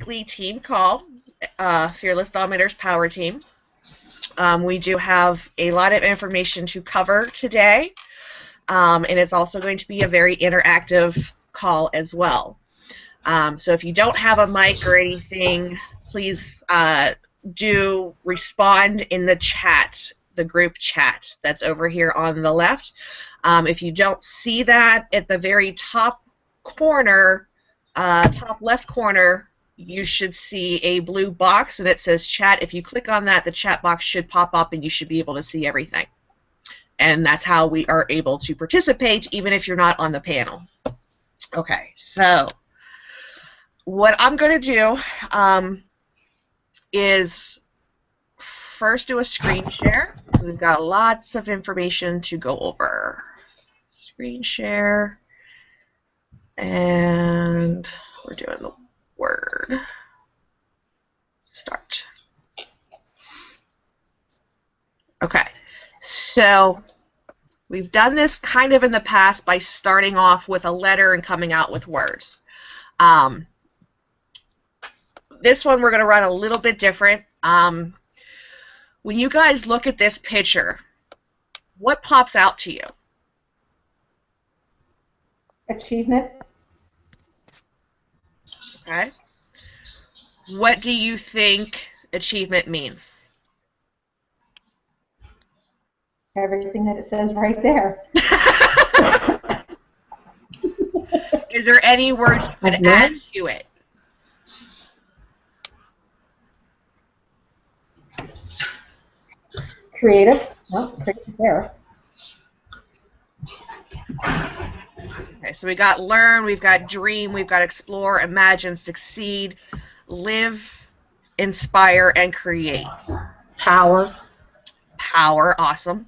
weekly team call, Fearless Dominators Power Team. We do have a lot of information to cover today, and it's also going to be a very interactive call as well. So if you don't have a mic or anything, please do respond in the chat, the group chat that's over here on the left. If you don't see that, at the very top corner, top left corner, you should see a blue box and it says chat. If you click on that, the chat box should pop up and you should be able to see everything. And that's how we are able to participate even if you're not on the panel. Okay, so what I'm going to do is first do a screen share because we've got lots of information to go over. Screen share, and we're doing the Word. Start. Okay, so we've done this kind of in the past by starting off with a letter and coming out with words. This one we're going to run a little bit different. When you guys look at this picture, what pops out to you? Achievement. Okay. What do you think achievement means? Everything that it says right there. Is there any words you could add to it? Creative. No, creative there. Okay, so we got learn, we've got dream, we've got explore, imagine, succeed, live, inspire, and create. Power. Power, awesome.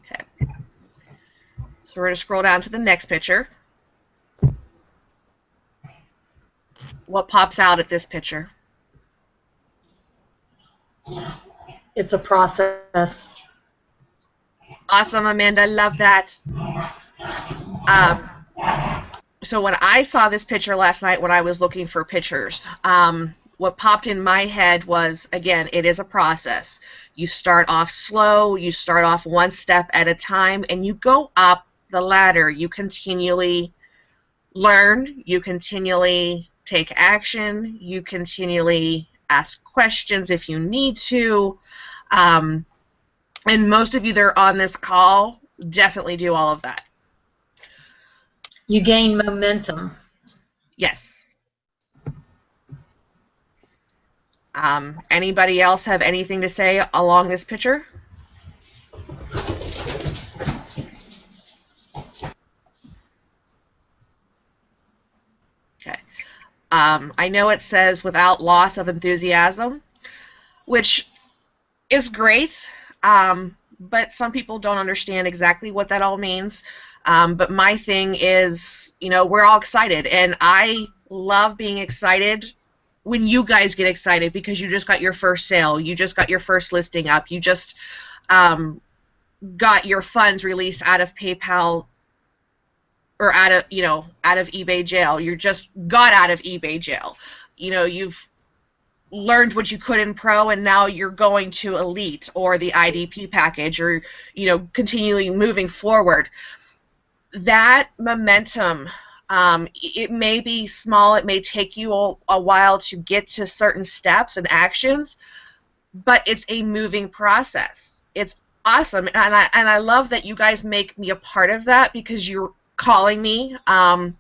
Okay. So we're going to scroll down to the next picture. What pops out at this picture? It's a process. Awesome, Amanda. Love that. So when I saw this picture last night when I was looking for pictures, what popped in my head was, again, it is a process. You start off slow, you start off one step at a time, and you go up the ladder. You continually learn, you continually take action, you continually ask questions if you need to. And most of you that are on this call definitely do all of that. You gain momentum. Yes. Anybody else have anything to say along this picture? Okay. I know it says without loss of enthusiasm, which is great, but some people don't understand exactly what that all means. But my thing is, you know, we're all excited, and I love being excited when you guys get excited because you just got your first sale, you just got your first listing up, you just got your funds released out of PayPal or out of eBay jail. You just got out of eBay jail. You know, you've learned what you could in Pro, and now you're going to Elite or the IDP package, or, you know, continually moving forward. That momentum, it may be small, it may take you a while to get to certain steps and actions, but it's a moving process. It's awesome, and I love that you guys make me a part of that because you're calling me. I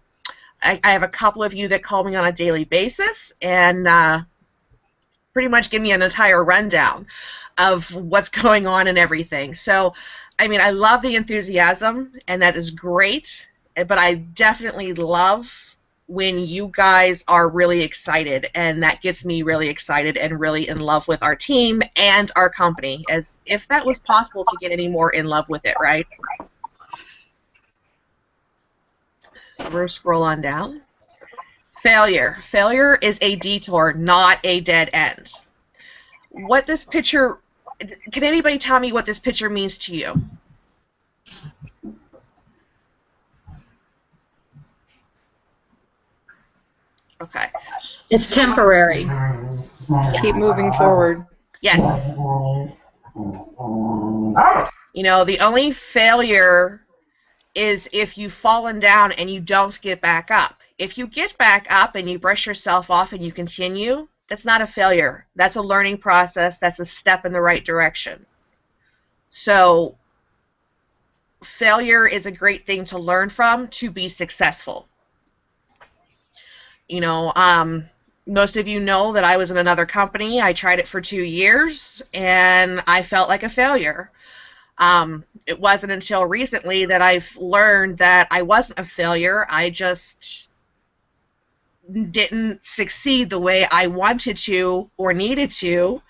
have a couple of you that call me on a daily basis and pretty much give me an entire rundown of what's going on and everything. So, I mean, I love the enthusiasm, and that is great, but I definitely love when you guys are really excited, and that gets me really excited and really in love with our team and our company, as if that was possible to get any more in love with it, right? So we'll scroll on down. Failure. Failure is a detour, not a dead end. What this picture, can anybody tell me what this picture means to you? Okay. It's temporary. Keep moving forward. Yes. You know, the only failure is if you've fallen down and you don't get back up. If you get back up and you brush yourself off and you continue, that's not a failure. That's a learning process. That's a step in the right direction. So failure is a great thing to learn from to be successful. You know, most of you know that I was in another company. I tried it for 2 years and I felt like a failure. It wasn't until recently that I've learned that I wasn't a failure. I just didn't succeed the way I wanted to or needed to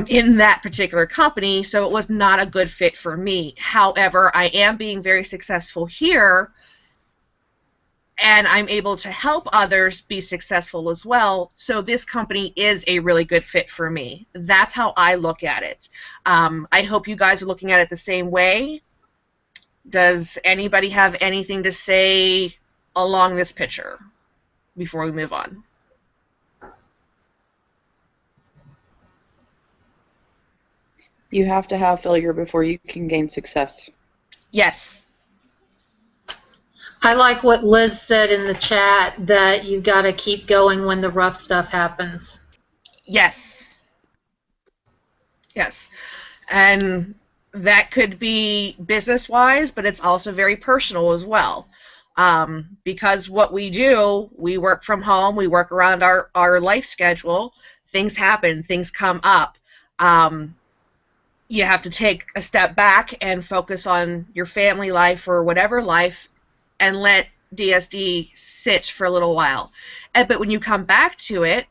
in that particular company, so it was not a good fit for me. However, I am being very successful here, and I'm able to help others be successful as well, so this company is a really good fit for me. That's how I look at it. I hope you guys are looking at it the same way. Does anybody have anything to say along this picture before we move on? You have to have failure before you can gain success. Yes. I like what Liz said in the chat, that you got to keep going when the rough stuff happens. Yes. Yes. And that could be business-wise, but it's also very personal as well. Because what we do, we work from home, we work around our life schedule, things happen, things come up. You have to take a step back and focus on your family life or whatever life and let DSD sit for a little while. But when you come back to it,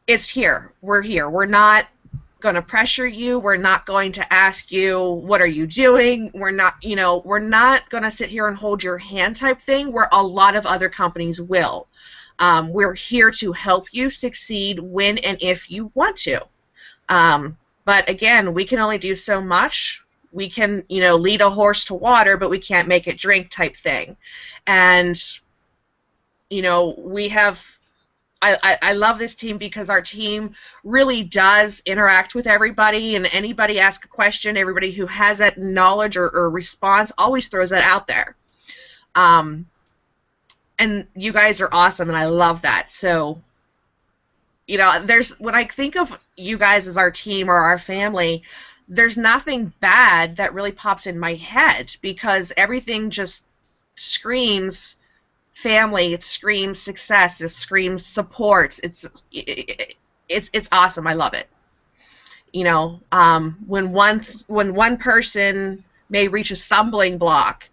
it's here. We're here. We're not going to pressure you. We're not going to ask you, what are you doing? We're not going to sit here and hold your hand type thing, where a lot of other companies will. We're here to help you succeed when and if you want to. But again, we can only do so much. We can, lead a horse to water, but we can't make it drink type thing. And, we have, I love this team because our team really does interact with everybody, and anybody asks a question, everybody who has that knowledge or response always throws that out there. And you guys are awesome, and I love that. So, when I think of you guys as our team or our family, there's nothing bad that really pops in my head, because everything just screams family, it screams success, it screams support. It's awesome. I love it. When one person may reach a stumbling block,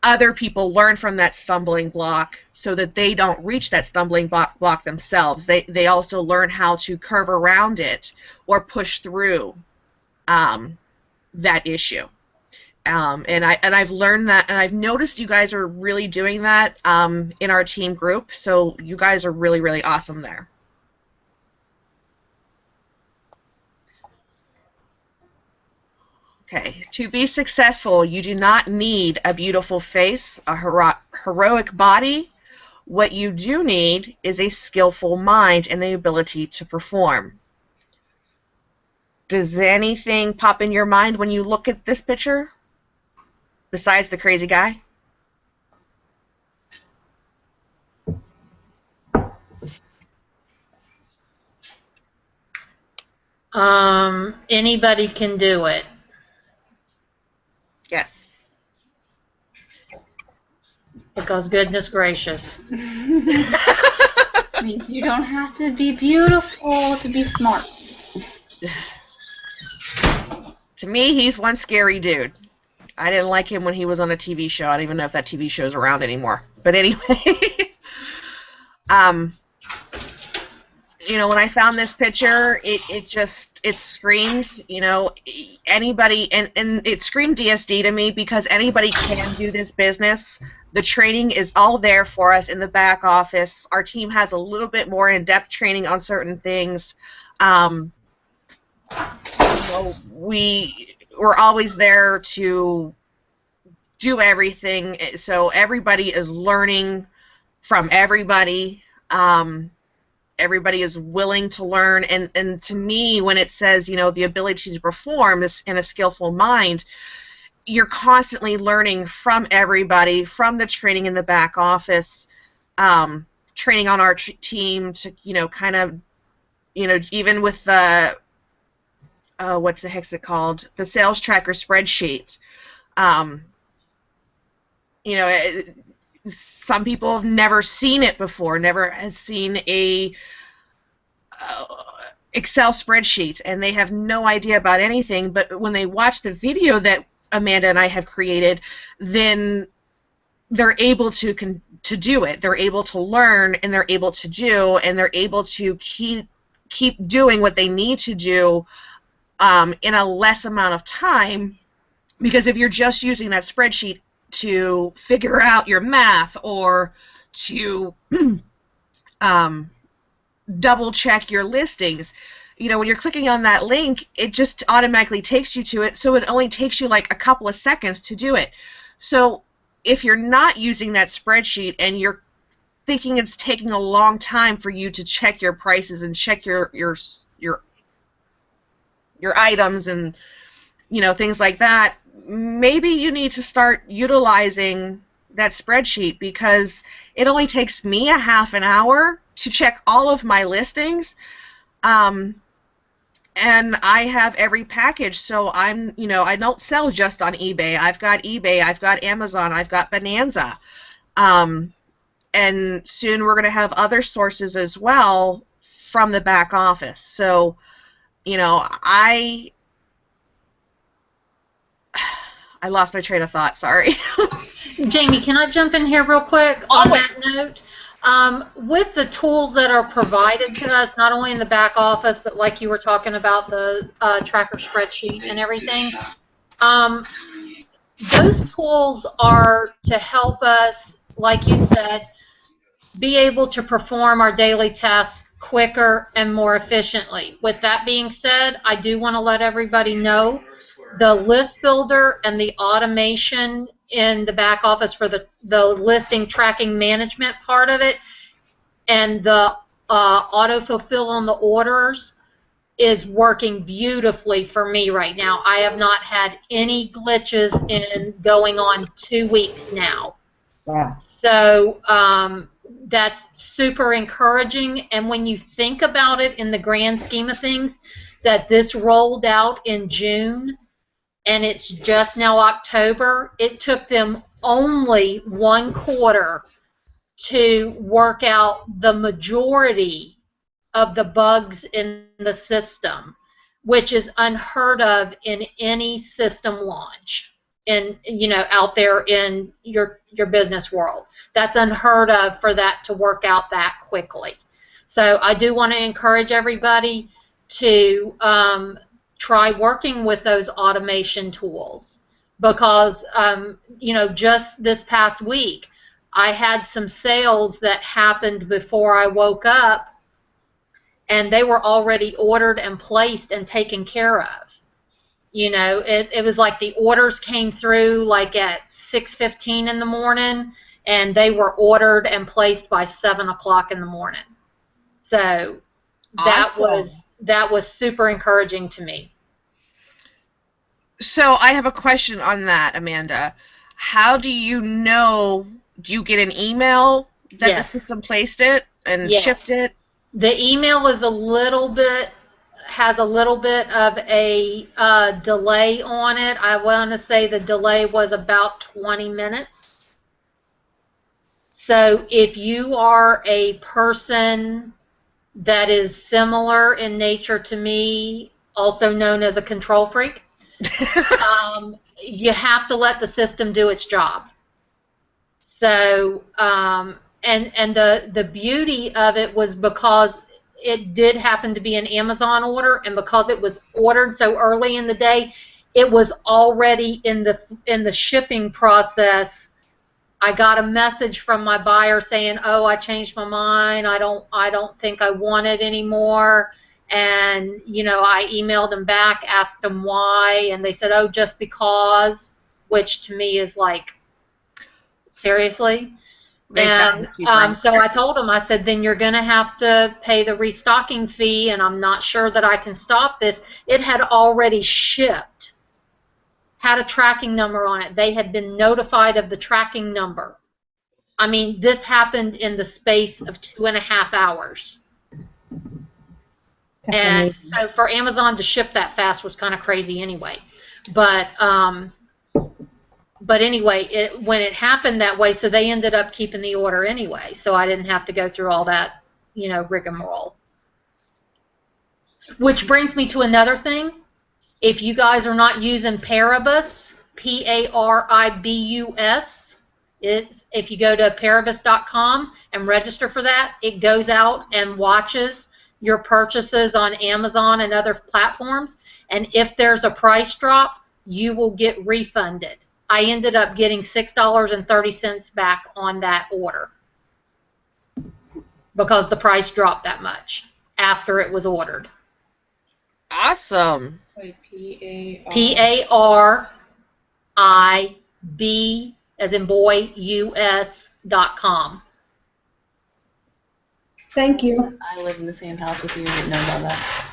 other people learn from that stumbling block so that they don't reach that stumbling block themselves. They also learn how to curve around it or push through that issue. And I've learned that, and I've noticed you guys are really doing that in our team group. So you guys are really, really awesome there. Okay, to be successful, you do not need a beautiful face, a heroic body. What you do need is a skillful mind and the ability to perform. Does anything pop in your mind when you look at this picture, besides the crazy guy? Anybody can do it. Yes. Because goodness gracious. Means you don't have to be beautiful to be smart. To me, he's one scary dude. I didn't like him when he was on a TV show. I don't even know if that TV show is around anymore. But anyway, when I found this picture, it screams, anybody, and it screamed DSD to me, because anybody can do this business. The training is all there for us in the back office. Our team has a little bit more in-depth training on certain things. We're always there to do everything, so everybody is learning from everybody. Everybody is willing to learn, and to me, when it says, the ability to perform this in a skillful mind, you're constantly learning from everybody, from the training in the back office, training on our team to, kind of, even with the, what's the heck's it called? The sales tracker spreadsheet. Um, some people have never seen it before, never has seen a uh, Excel spreadsheet, and they have no idea about anything. But when they watch the video that Amanda and I have created, then they're able to do it. They're able to learn, and they're able to do, and they're able to keep doing what they need to do in a less amount of time. Because if you're just using that spreadsheet to figure out your math or to double check your listings, when you're clicking on that link, it just automatically takes you to it, so it only takes you like a couple of seconds to do it. So if you're not using that spreadsheet and you're thinking it's taking a long time for you to check your prices and check your items and things like that, maybe you need to start utilizing that spreadsheet, because it only takes me a half an hour to check all of my listings, and I have every package. So I'm, I don't sell just on eBay. I've got Amazon, I've got Bonanza, and soon we're going to have other sources as well from the back office. So, I lost my train of thought, sorry. Jamie, can I jump in here real quick on that note? With the tools that are provided to us, not only in the back office, but like you were talking about the tracker spreadsheet and everything, those tools are to help us, like you said, be able to perform our daily tasks quicker and more efficiently. With that being said, I do want to let everybody know the list builder and the automation in the back office for the listing tracking management part of it, and the auto fulfill on the orders is working beautifully for me right now. I have not had any glitches in going on 2 weeks now. Wow. So that's super encouraging. And when you think about it in the grand scheme of things, that this rolled out in June and it's just now October, it took them only 1 quarter to work out the majority of the bugs in the system, which is unheard of in any system launch out there in your business world. That's unheard of for that to work out that quickly. So I do want to encourage everybody to try working with those automation tools, because just this past week I had some sales that happened before I woke up, and they were already ordered and placed and taken care of. It was like the orders came through like at 6:15 in the morning, and they were ordered and placed by 7 o'clock in the morning. So Awesome. that was super encouraging to me. So I have a question on that, Amanda. How do you know? Do you get an email that Yes. the system placed it and Yes. shipped it? The email is has a little bit of a delay on it. I want to say the delay was about 20 minutes. So if you are a person that is similar in nature to me, also known as a control freak, you have to let the system do its job. So, and the beauty of it was because it did happen to be an Amazon order, and because it was ordered so early in the day, it was already in the shipping process. I got a message from my buyer saying, "Oh, I changed my mind. I don't think I want it anymore." And I emailed them back, asked them why, and they said, "Oh, just because," which to me is like, seriously. They found And it cheaper. so I told him, I said, then you're going to have to pay the restocking fee, and I'm not sure that I can stop this. It had already shipped, had a tracking number on it. They had been notified of the tracking number. I mean, this happened in the space of 2.5 hours. That's And amazing. so for Amazon to ship that fast was kind of crazy anyway. But anyway, when it happened that way, so they ended up keeping the order anyway. So I didn't have to go through all that, rigmarole. Which brings me to another thing. If you guys are not using Paribus, Paribus, if you go to paribus.com and register for that, it goes out and watches your purchases on Amazon and other platforms. And if there's a price drop, you will get refunded. I ended up getting $6.30 back on that order because the price dropped that much after it was ordered. Awesome. Wait, Parib, as in boy, US.com. Thank you. I live in the same house with you. You didn't know about that.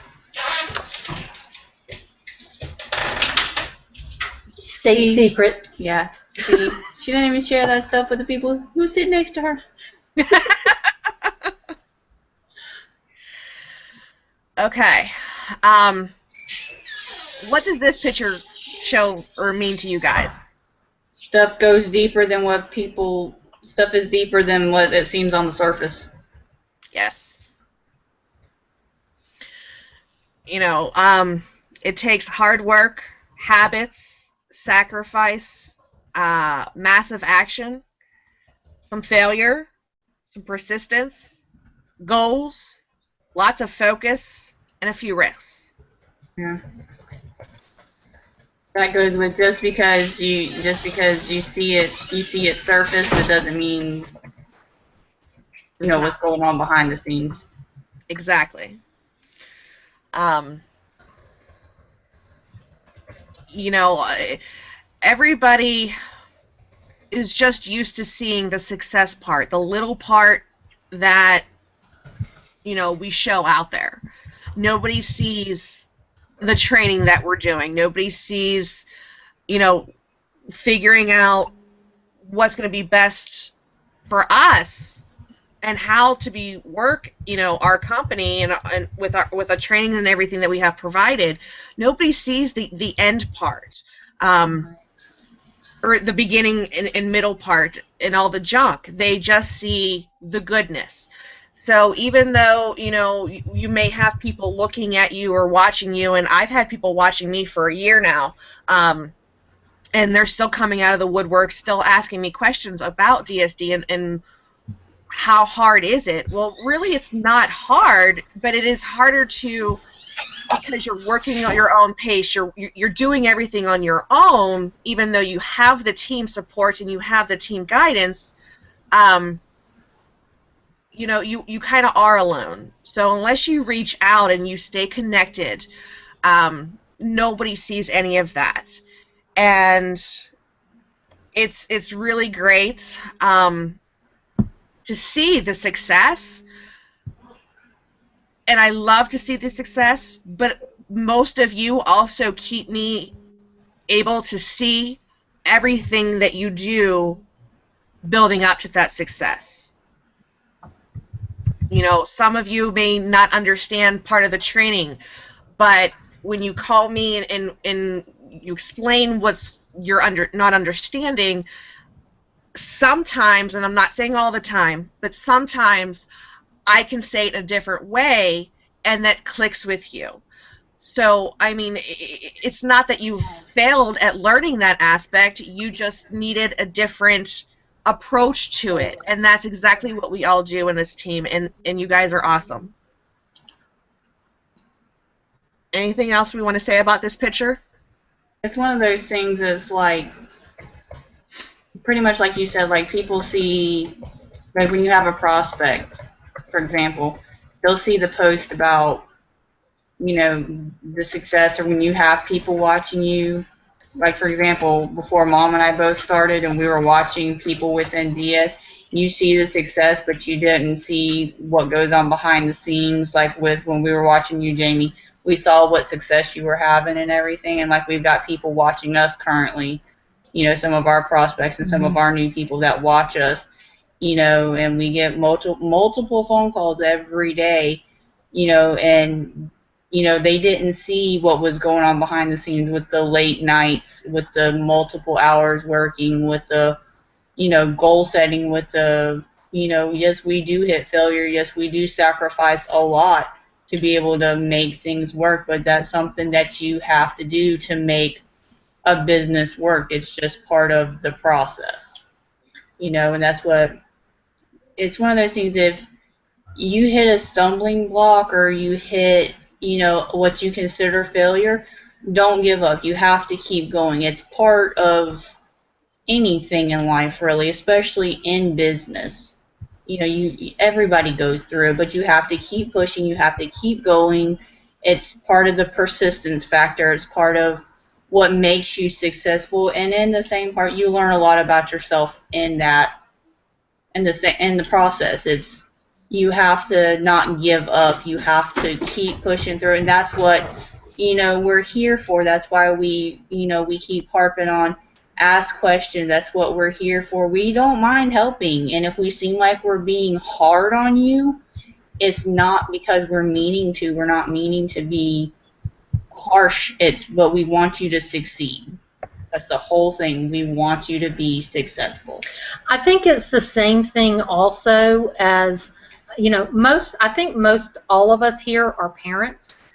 State secret. Yeah. She didn't even share that stuff with the people who sit next to her. Okay. What does this picture show or mean to you guys? Stuff goes deeper than what people. Stuff is deeper than what it seems on the surface. Yes. It takes hard work, habits, sacrifice, massive action, some failure, some persistence, goals, lots of focus, and a few risks. Yeah. That goes with just because you see it surface, it doesn't mean you know what's going on behind the scenes. Exactly. Everybody is just used to seeing the success part, the little part that, we show out there. Nobody sees the training that we're doing. Nobody sees, figuring out what's going to be best for us and how to work, our company and with a training and everything that we have provided. Nobody sees the end part, or the beginning and middle part and all the junk. They just see the goodness. So even though, you may have people looking at you or watching you, and I've had people watching me for a year now, and they're still coming out of the woodwork, still asking me questions about DSD and how hard is it? Well, really, it's not hard, but it is harder because you're working at your own pace. You're doing everything on your own, even though you have the team support and you have the team guidance. You kind of are alone. So unless you reach out and you stay connected, nobody sees any of that. And it's really great to see the success, and I love to see the success, but most of you also keep me able to see everything that you do building up to that success. Some of you may not understand part of the training, but when you call me and you explain what's you're not understanding, sometimes, and I'm not saying all the time, but sometimes I can say it a different way, and that clicks with you. So, I mean, it's not that you failed at learning that aspect. You just needed a different approach to it, and that's exactly what we all do in this team, and you guys are awesome. Anything else we want to say about this picture? It's one of those things that's like, pretty much like you said, like people see, like when you have a prospect, for example, they'll see the post about, the success, or when you have people watching you. Like, for example, before Mom and I both started and we were watching people within DS, you see the success, but you didn't see what goes on behind the scenes. Like with when we were watching you, Jamie, we saw what success you were having and everything. And like we've got people watching us currently, some of our prospects and some of our new people that watch us, and we get multiple phone calls every day, and they didn't see what was going on behind the scenes with the late nights, with the multiple hours working, with the goal setting, with the, yes, we do hit failure. Yes, we do sacrifice a lot to be able to make things work, but that's something that you have to do to make a business work. It's just part of the process, and that's what, it's one of those things. If you hit a stumbling block or you hit, what you consider failure, don't give up. You have to keep going. It's part of anything in life, really, especially in business. Everybody goes through it, but you have to keep pushing. You have to keep going. It's part of the persistence factor. It's part of what makes you successful. And in the same part, you learn a lot about yourself in that, in the process. It's, you have to not give up. You have to keep pushing through, and that's what we're here for. That's why we keep harping on ask questions. That's what we're here for. We don't mind helping, and if we seem like we're being hard on you, it's not because we're meaning to. We're not meaning to be harsh. It's, but we want you to succeed. That's the whole thing. We want you to be successful. I think it's the same thing also as, I think most all of us here are parents.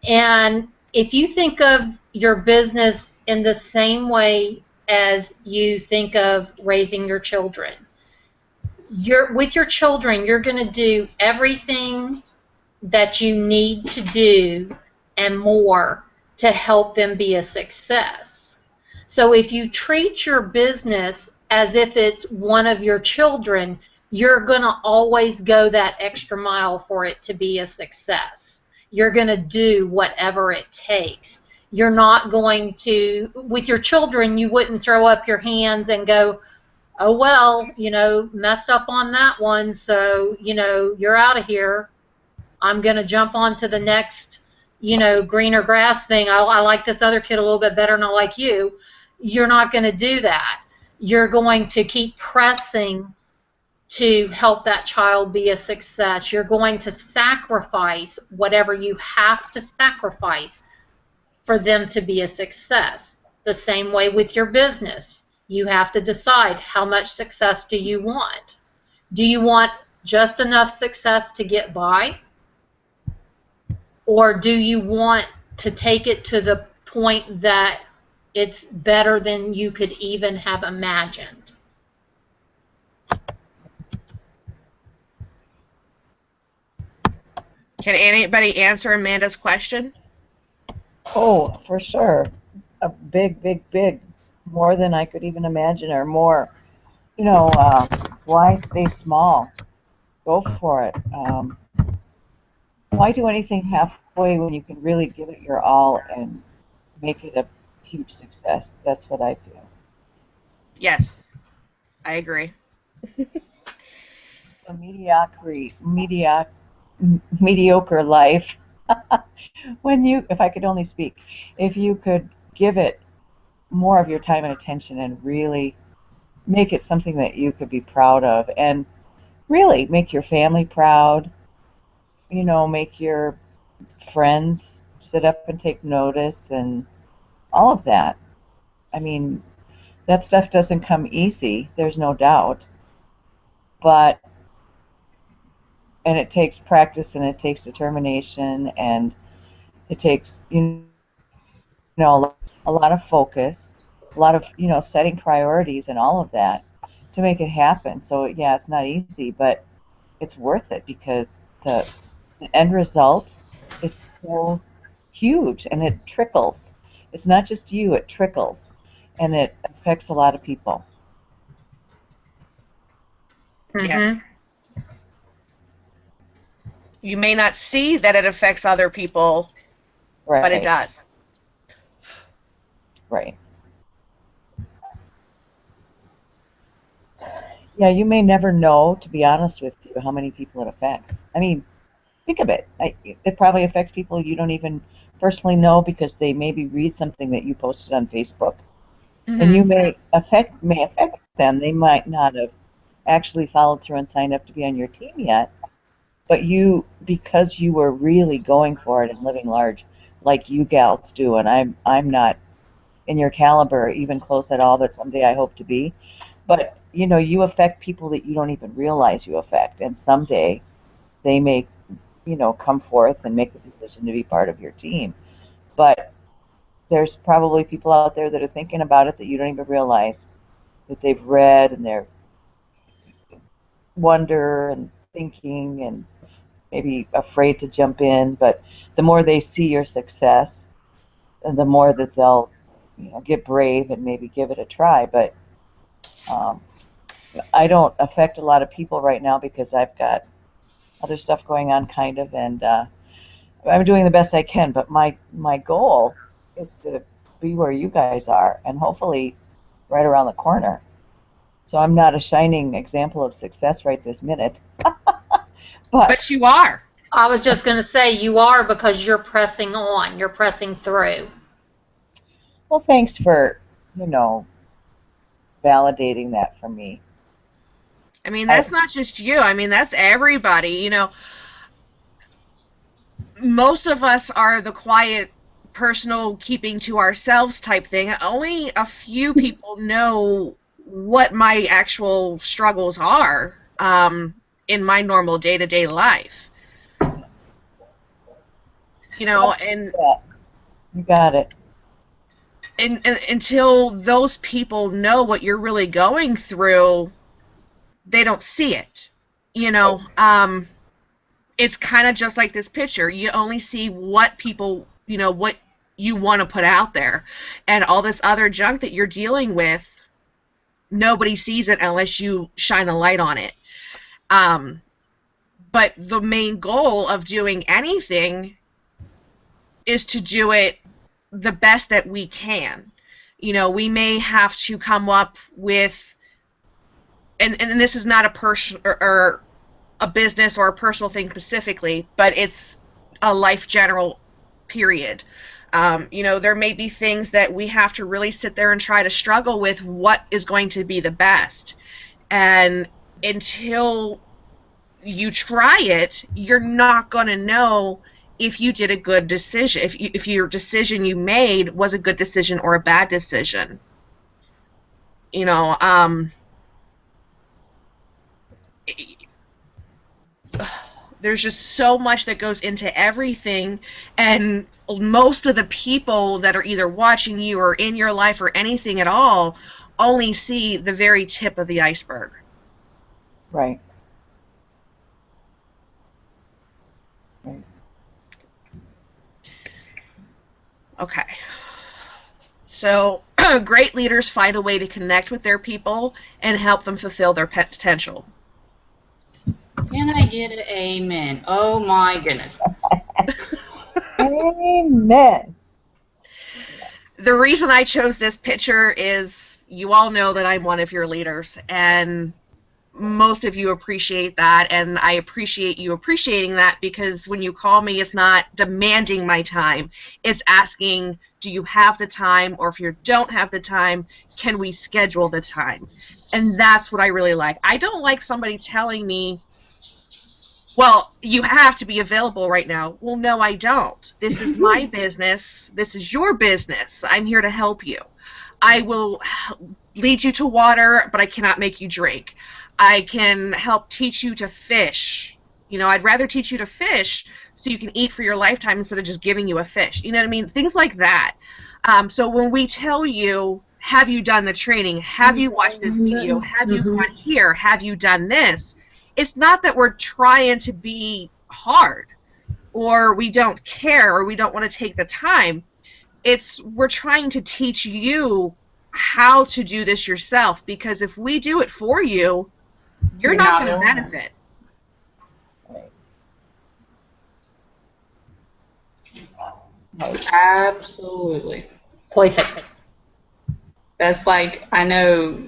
And if you think of your business in the same way as you think of raising your children, with your children, you're going to do everything that you need to do and more to help them be a success. So if you treat your business as if it's one of your children, you're going to always go that extra mile for it to be a success. You're going to do whatever it takes. You're not going to, with your children, you wouldn't throw up your hands and go, oh, well, messed up on that one, so, you're out of here. I'm going to jump on to the next, greener grass thing. I like this other kid a little bit better than I like you. You're not going to do that. You're going to keep pressing to help that child be a success. You're going to sacrifice whatever you have to sacrifice for them to be a success. The same way with your business. You have to decide, how much success do you want? Do you want just enough success to get by? Or do you want to take it to the point that it's better than you could even have imagined? Can anybody answer Amanda's question? Oh, for sure. A big, big, big. More than I could even imagine, or more. Why stay small? Go for it. Why do anything halfway when you can really give it your all and make it a huge success? That's what I feel. Yes, I agree. A mediocre life. If I could only speak, if you could give it more of your time and attention and really make it something that you could be proud of, and really make your family proud, make your friends sit up and take notice and all of that. I mean, that stuff doesn't come easy, there's no doubt, and it takes practice and it takes determination and it takes, a lot of focus, a lot of, setting priorities and all of that to make it happen. So yeah, it's not easy, but it's worth it because the end result is so huge and it trickles. It's not just you, it trickles and it affects a lot of people. Yes. You may not see that it affects other people, Right. but it does. Right. Yeah, you may never know, to be honest with you, how many people it affects. I mean, think of it. It probably affects people you don't even personally know because they maybe read something that you posted on Facebook, and Hmm. you may affect them. They might not have actually followed through and signed up to be on your team yet, but you, because you were really going for it and living large, like you gals do, and I'm not in your caliber even close at all, but someday I hope to be. But you affect people that you don't even realize you affect, and someday they may come forth and make the decision to be part of your team. But there's probably people out there that are thinking about it that you don't even realize that they've read, and they're wonder and thinking and maybe afraid to jump in. But the more they see your success, and the more that they'll get brave and maybe give it a try. But um, I don't affect a lot of people right now because I've got other stuff going on, kind of, and I'm doing the best I can. But my goal is to be where you guys are, and hopefully right around the corner. So I'm not a shining example of success right this minute, but But you are. I was just going to say you are, because you're pressing on. You're pressing through. well, thanks for validating that for me. I mean, I that's not just you. I mean, that's everybody. Most of us are the quiet, personal, keeping to ourselves type thing. Only a few people know what my actual struggles are in my normal day-to-day life. And, yeah, you got it. and until those people know what you're really going through, they don't see it. You know, it's kind of just like this picture. You only see what people, what you want to put out there. And all this other junk that you're dealing with, nobody sees it unless you shine a light on it. Um, but the main goal of doing anything is to do it the best that we can. We may have to come up with, and this is not a person or a business or a personal thing specifically, but it's a life general period. There may be things that we have to really sit there and try to struggle with what is going to be the best. And until you try it, you're not going to know if you did a good decision, if your decision you made was a good decision or a bad decision. You know, there's just so much that goes into everything, and most of the people that are either watching you or in your life or anything at all only see the very tip of the iceberg. Right. Right. Okay. So great leaders find a way to connect with their people and help them fulfill their potential. Can I get an amen? Oh my goodness. Amen. The reason I chose this picture is you all know that I'm one of your leaders, and most of you appreciate that, and I appreciate you appreciating that, because when you call me, it's not demanding my time. It's asking, do you have the time? Or if you don't have the time, can we schedule the time? And that's what I really like. I don't like somebody telling me, well, you have to be available right now. Well, no, I don't. This is my business. This is your business. I'm here to help you. I will lead you to water, but I cannot make you drink. I can help teach you to fish. I'd rather teach you to fish so you can eat for your lifetime instead of just giving you a fish. You know what I mean? Things like that. So when we tell you, have you done the training? Have you watched this video? Have you gone here? Have you done this? It's not that we're trying to be hard, or we don't care, or we don't want to take the time. It's we're trying to teach you how to do this yourself, because if we do it for you, you're You're not not going to gonna benefit. Absolutely. Perfect. That's like, I know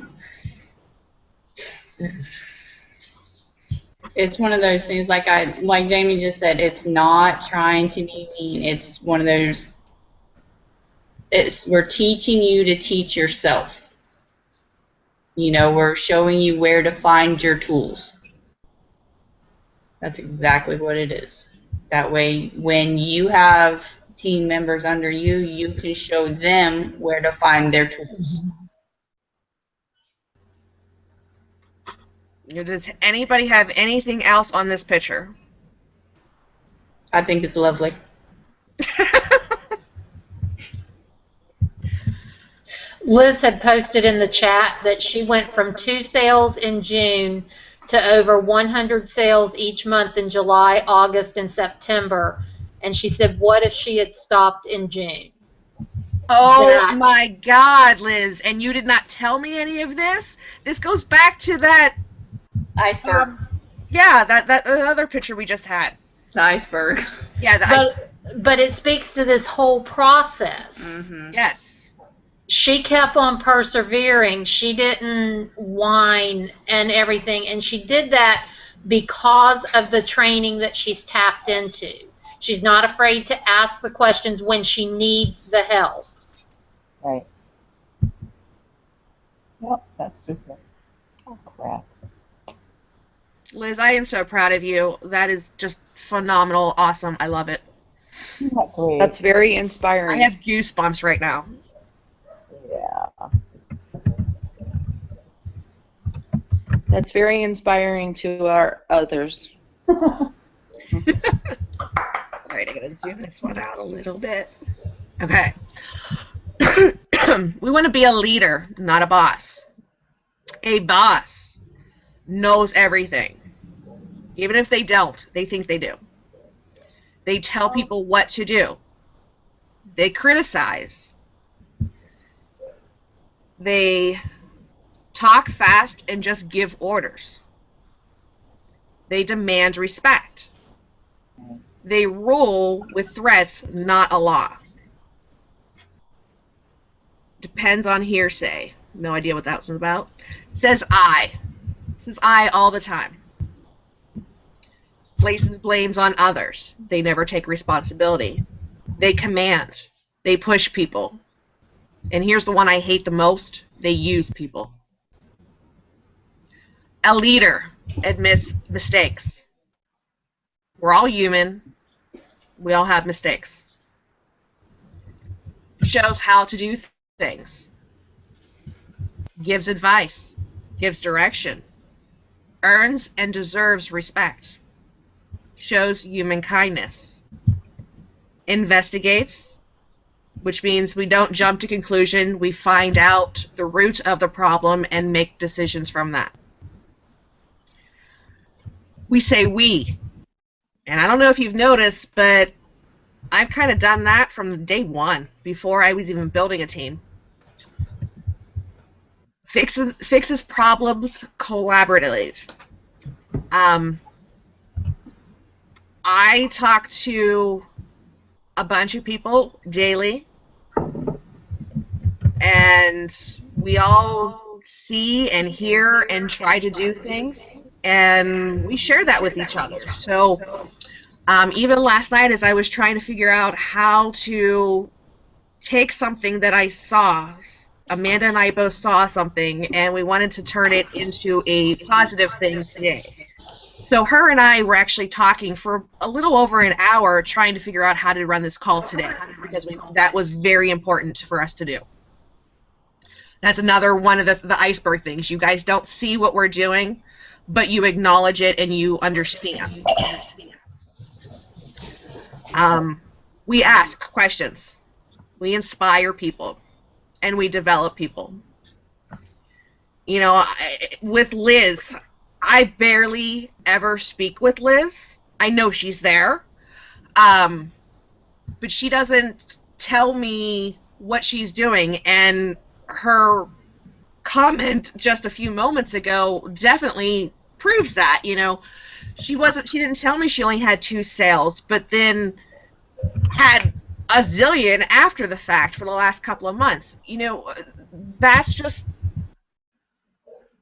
It's one of those things, like Jamie just said, it's not trying to be mean. It's one of those, we're teaching you to teach yourself. We're showing you where to find your tools. That's exactly what it is. That way, when you have team members under you, you can show them where to find their tools. Does anybody have anything else on this picture? I think it's lovely. Liz had posted in the chat that she went from 2 sales in June to over 100 sales each month in July, August, and September. And she said, what if she had stopped in June? Oh my God, Liz, and you did not tell me any of this? This goes back to that Iceberg. Yeah, that other picture we just had. The iceberg. Yeah, the iceberg. But it speaks to this whole process. Mm-hmm. Yes. She kept on persevering. She didn't whine and everything. And she did that because of the training that she's tapped into. She's not afraid to ask the questions when she needs the help. Right. Yep, that's super. Oh, crap. Liz, I am so proud of you. That is just phenomenal, awesome. I love it. Isn't that great? That's very inspiring. I have goosebumps right now. Yeah. That's very inspiring to our others. All right, I'm going to zoom this one out a little bit. Okay. We want to be a leader, not a boss. A boss knows everything. Even if they don't, they think they do. They tell people what to do. They criticize. They talk fast and just give orders. They demand respect. They rule with threats, not a law. Depends on hearsay. No idea what that was about. Says I. Says I all the time. Places blames on others. They never take responsibility. They command. They push people. And here's the one I hate the most. They use people. A leader admits mistakes. We're all human. We all have mistakes. Shows how to do things. Gives advice. Gives direction. Earns and deserves respect. Shows human kindness. Investigates, which means we don't jump to conclusion. We find out the root of the problem and make decisions from that. We say we. And I don't know if you've noticed, but I've kind of done that from day one, before I was even building a team. Fixes problems collaboratively. I talk to a bunch of people daily, and we all see and hear and try to do things, and we share that with each other. So even last night, as I was trying to figure out how to take something that I saw, Amanda and I both saw something, and we wanted to turn it into a positive thing today. So her and I were actually talking for a little over an hour trying to figure out how to run this call today, because that was very important for us to do. That's another one of the iceberg things. You guys don't see what we're doing, but you acknowledge it and you understand. We ask questions. We inspire people. And we develop people. You know, with Liz, I barely ever speak with Liz. I know she's there. But she doesn't tell me what she's doing. And her comment just a few moments ago definitely proves that. You know, she didn't tell me she only had 2 sales, but then had a zillion after the fact for the last couple of months. You know, that's just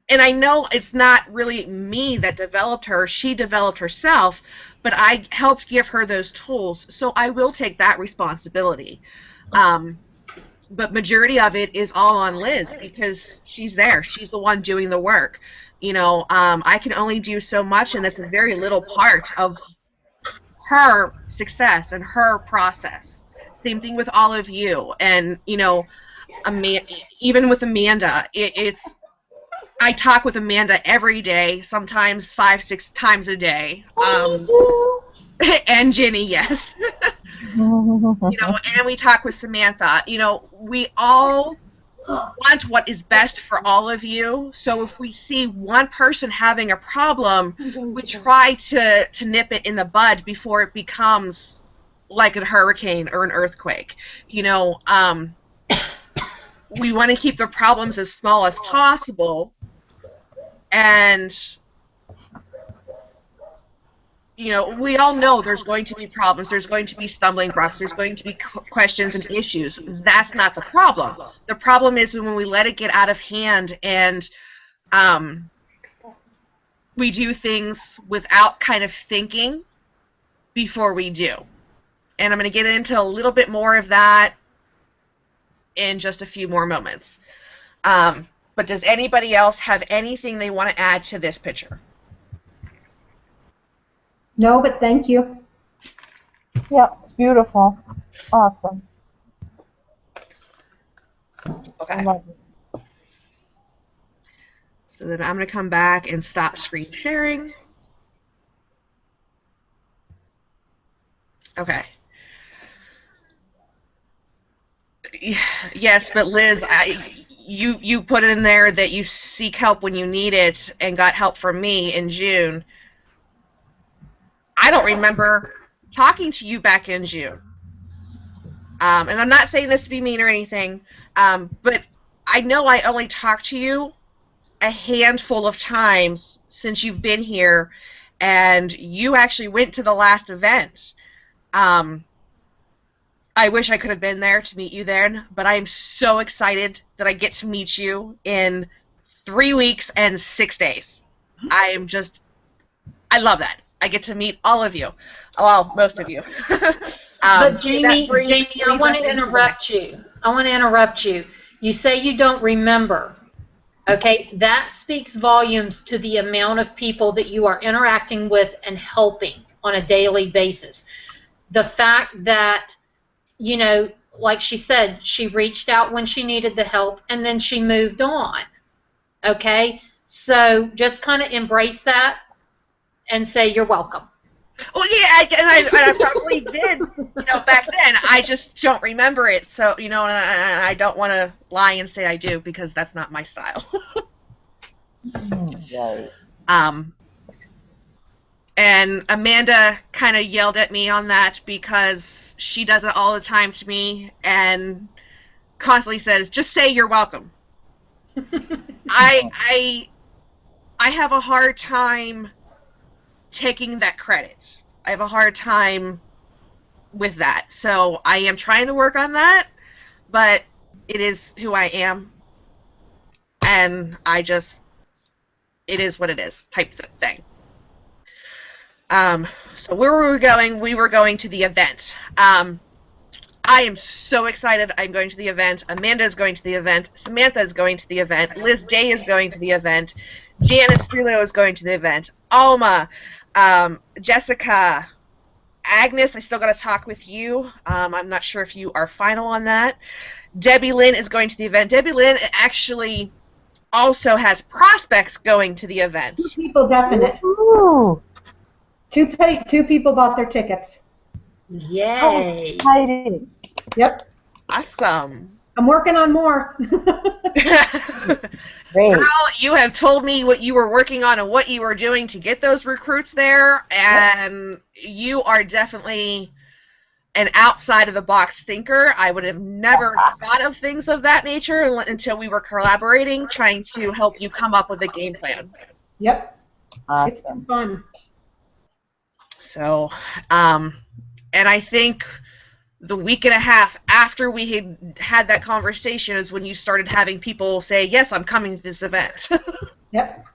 and I know it's not really me that developed her, she developed herself, but I helped give her those tools, so I will take that responsibility. But majority of it is all on Liz because she's there. She's the one doing the work. I can only do so much, and that's a very little part of her success and her process. Same thing with all of you. And, even with Amanda, I talk with Amanda every day, sometimes 5-6 times a day. And Ginny, yes. And we talk with Samantha. We all want what is best for all of you. So if we see one person having a problem, we try to nip it in the bud before it becomes like a hurricane or an earthquake. We want to keep the problems as small as possible. And we all know there's going to be problems, there's going to be stumbling blocks, there's going to be questions and issues. That's not the problem. The problem is when we let it get out of hand and we do things without kind of thinking before we do. And I'm going to get into a little bit more of that in just a few more moments. But does anybody else have anything they want to add to this picture? No, but thank you. Yeah, it's beautiful. Awesome. Okay. I love it. So then I'm going to come back and stop screen sharing. Okay. Yes, but Liz, you put in there that you seek help when you need it and got help from me in June. I don't remember talking to you back in June. And I'm not saying this to be mean or anything, but I know I only talked to you a handful of times since you've been here, and you actually went to the last event. I wish I could have been there to meet you then, but I am so excited that I get to meet you in 3 weeks and 6 days. I love that. I get to meet all of you. Well, most of you. But Jamie, I want to interrupt you. You say you don't remember. Okay, that speaks volumes to the amount of people that you are interacting with and helping on a daily basis. The fact that, like she said, she reached out when she needed the help and then she moved on. Okay, so just kind of embrace that and say you're welcome. Well, yeah, and I probably did, back then. I just don't remember it. So, and I don't want to lie and say I do because that's not my style. Right. And Amanda kind of yelled at me on that because she does it all the time to me and constantly says, "Just say you're welcome." I have a hard time taking that credit. I have a hard time with that. So I am trying to work on that, but it is who I am. And it is what it is type thing. So where were we going? We were going to the event. I am so excited I'm going to the event. Amanda is going to the event. Samantha is going to the event. Liz Day is going to the event. Janice Frillo is going to the event. Alma, Jessica, Agnes, I still got to talk with you. I'm not sure if you are final on that. Debbie Lynn is going to the event. Debbie Lynn actually also has prospects going to the event. 2 people definite. Ooh. 2 people bought their tickets. Yay. Exciting. Yep. Awesome. I'm working on more. Great. Girl, you have told me what you were working on and what you were doing to get those recruits there, and you are definitely an outside-of-the-box thinker. I would have never thought of things of that nature until we were collaborating, trying to help you come up with a game plan. Yep. Awesome. It's been fun. So, and I think the week and a half after we had that conversation is when you started having people say, "Yes, I'm coming to this event." Yep.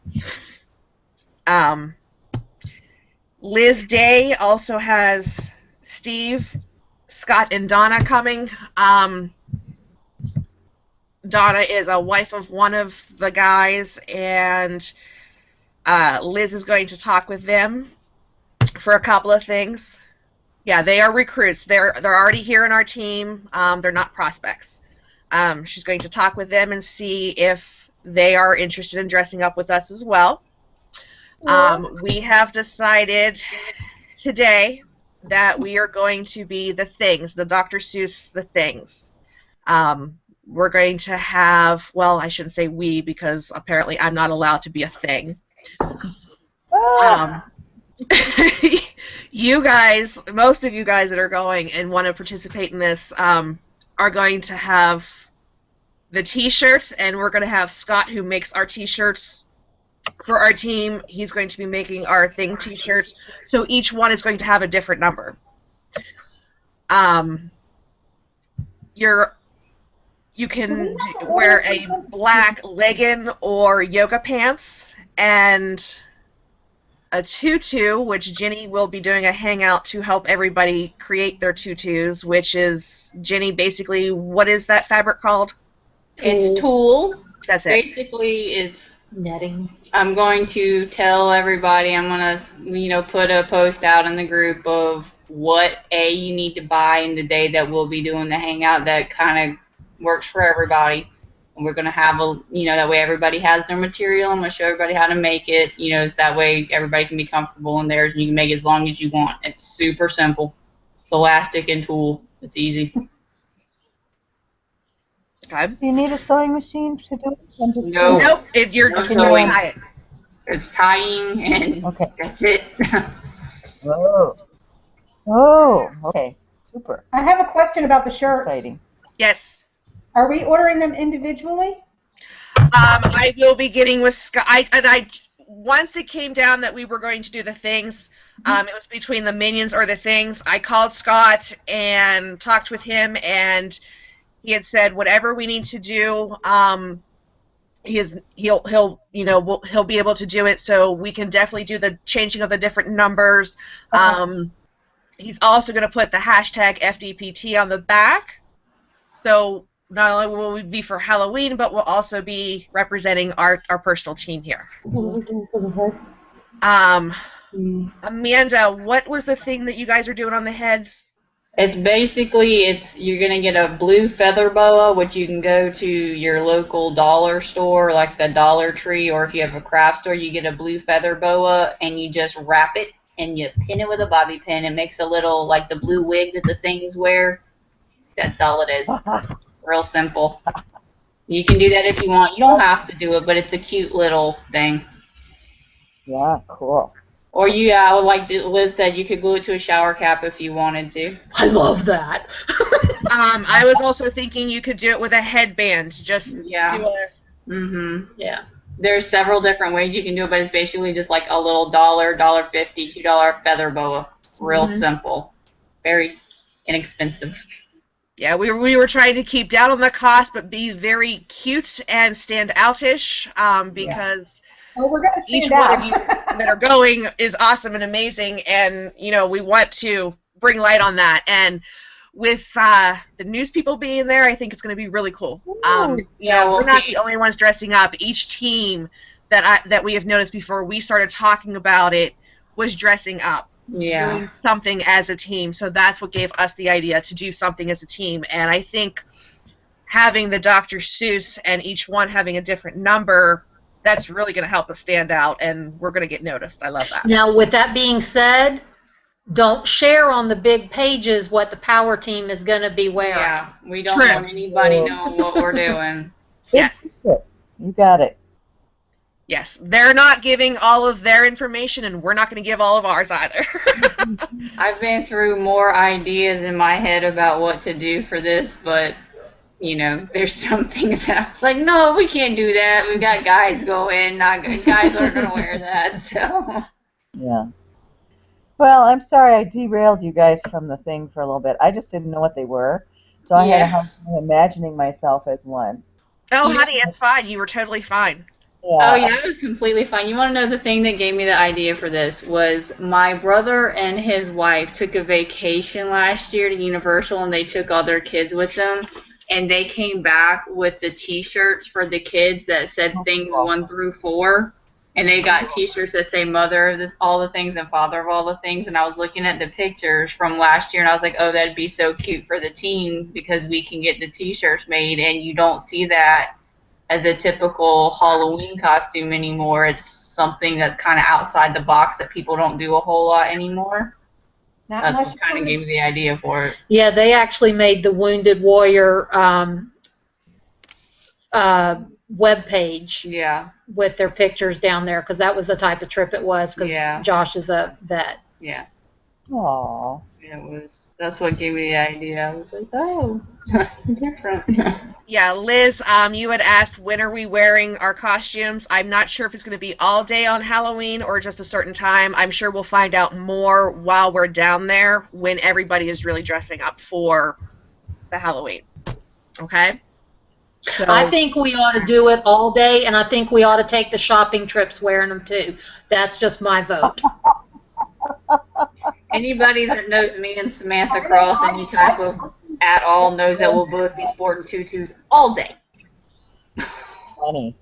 Liz Day also has Steve, Scott, and Donna coming. Donna is a wife of one of the guys, and Liz is going to talk with them for a couple of things. Yeah, they are recruits. They're already here in our team. They're not prospects. She's going to talk with them and see if they are interested in dressing up with us as well. We have decided today that we are going to be the things, the Dr. Seuss, the things. We're going to have, well, I shouldn't say we because apparently I'm not allowed to be a thing. You guys, most of you guys that are going and want to participate in this are going to have the t-shirts, and we're going to have Scott, who makes our t-shirts for our team. He's going to be making our thing t-shirts, so each one is going to have a different number. You can wear a black legging or yoga pants and a tutu, which Jenny will be doing a hangout to help everybody create their tutus, which is, Jenny, basically, what is that fabric called? It's tulle. That's it. Basically, it's Netting. I'm going to tell everybody, I'm going to, put a post out in the group of what you need to buy in the day that we'll be doing the hangout that kind of works for everybody. And we're going to have that way everybody has their material. I'm going to show everybody how to make it, so that way everybody can be comfortable in theirs and you can make it as long as you want. It's super simple. It's elastic and tulle. It's easy. Okay. Do you need a sewing machine to do it? No. Nope. You're No just sewing. tie it. It's tying and that's it. Oh, okay. Super. I have a question about the shirts. Exciting. Yes. Are we ordering them individually? I will be getting with Scott. I once it came down that we were going to do the things, it was between the Minions or the things. I called Scott and talked with him, and he had said whatever we need to do, he'll be able to do it. So we can definitely do the changing of the different numbers. Okay. He's also going to put the hashtag FDPT on the back. So not only will we be for Halloween, but we'll also be representing our personal team here. Amanda, what was the thing that you guys are doing on the heads? It's basically, you're going to get a blue feather boa, which you can go to your local dollar store, like the Dollar Tree, or if you have a craft store, you get a blue feather boa, and you just wrap it, and you pin it with a bobby pin. It makes a little, like the blue wig that the things wear. That's all it is. Real simple. You can do that if you want. You don't have to do it, but it's a cute little thing. Yeah, cool. Or like Liz said, you could glue it to a shower cap if you wanted to. I love that. I was also thinking you could do it with a headband. Just do a... Yeah. There's several different ways you can do it, but it's basically just like a little $1, $1.50, $2 feather boa. Real simple. Very inexpensive. Yeah, we were trying to keep down on the cost, but be very cute and stand outish, because we're going to each stand one out. of you that are going is awesome and amazing, and we want to bring light on that. And with the news people being there, I think it's going to be really cool. We're not the only ones dressing up. Each team that we have noticed before we started talking about it was dressing up. Doing something as a team. So that's what gave us the idea to do something as a team. And I think having the Dr. Seuss and each one having a different number, that's really going to help us stand out, and we're going to get noticed. I love that. Now, with that being said, don't share on the big pages what the power team is going to be wearing. Yeah, we don't want anybody knowing what we're doing. Yes. You got it. Yes, they're not giving all of their information, and we're not going to give all of ours either. I've been through more ideas in my head about what to do for this, but, there's some things that I was like, no, we can't do that. We've got guys going. Guys aren't going to wear that, so. Yeah. Well, I'm sorry I derailed you guys from the thing for a little bit. I just didn't know what they were, so I had a hard time imagining myself as one. Oh, honey, it's fine. You were totally fine. Oh yeah, it was completely fine. You want to know the thing that gave me the idea for this was my brother and his wife took a vacation last year to Universal, and they took all their kids with them, and they came back with the T-shirts for the kids that said things 1 through 4, and they got T-shirts that say mother of all the things and father of all the things. And I was looking at the pictures from last year, and I was like, oh, that'd be so cute for the team because we can get the T-shirts made, and you don't see that as a typical Halloween costume anymore. It's something that's kind of outside the box that people don't do a whole lot anymore. Not That's unless what you kind of want gave me the idea for it. Yeah, they actually made the Wounded Warrior web page Yeah, with their pictures down there because that was the type of trip it was because Yeah. Josh is a vet. yeah. Aww. It was. That's what gave me the idea. I was like, oh, different. Yeah, Liz, you had asked when are we wearing our costumes. I'm not sure if it's going to be all day on Halloween or just a certain time. I'm sure we'll find out more while we're down there when everybody is really dressing up for the Halloween. Okay? So, I think we ought to do it all day, and I think we ought to take the shopping trips wearing them too. That's just my vote. Anybody that knows me and Samantha Cross any type of at all knows that we'll both be sporting tutus all day. Funny.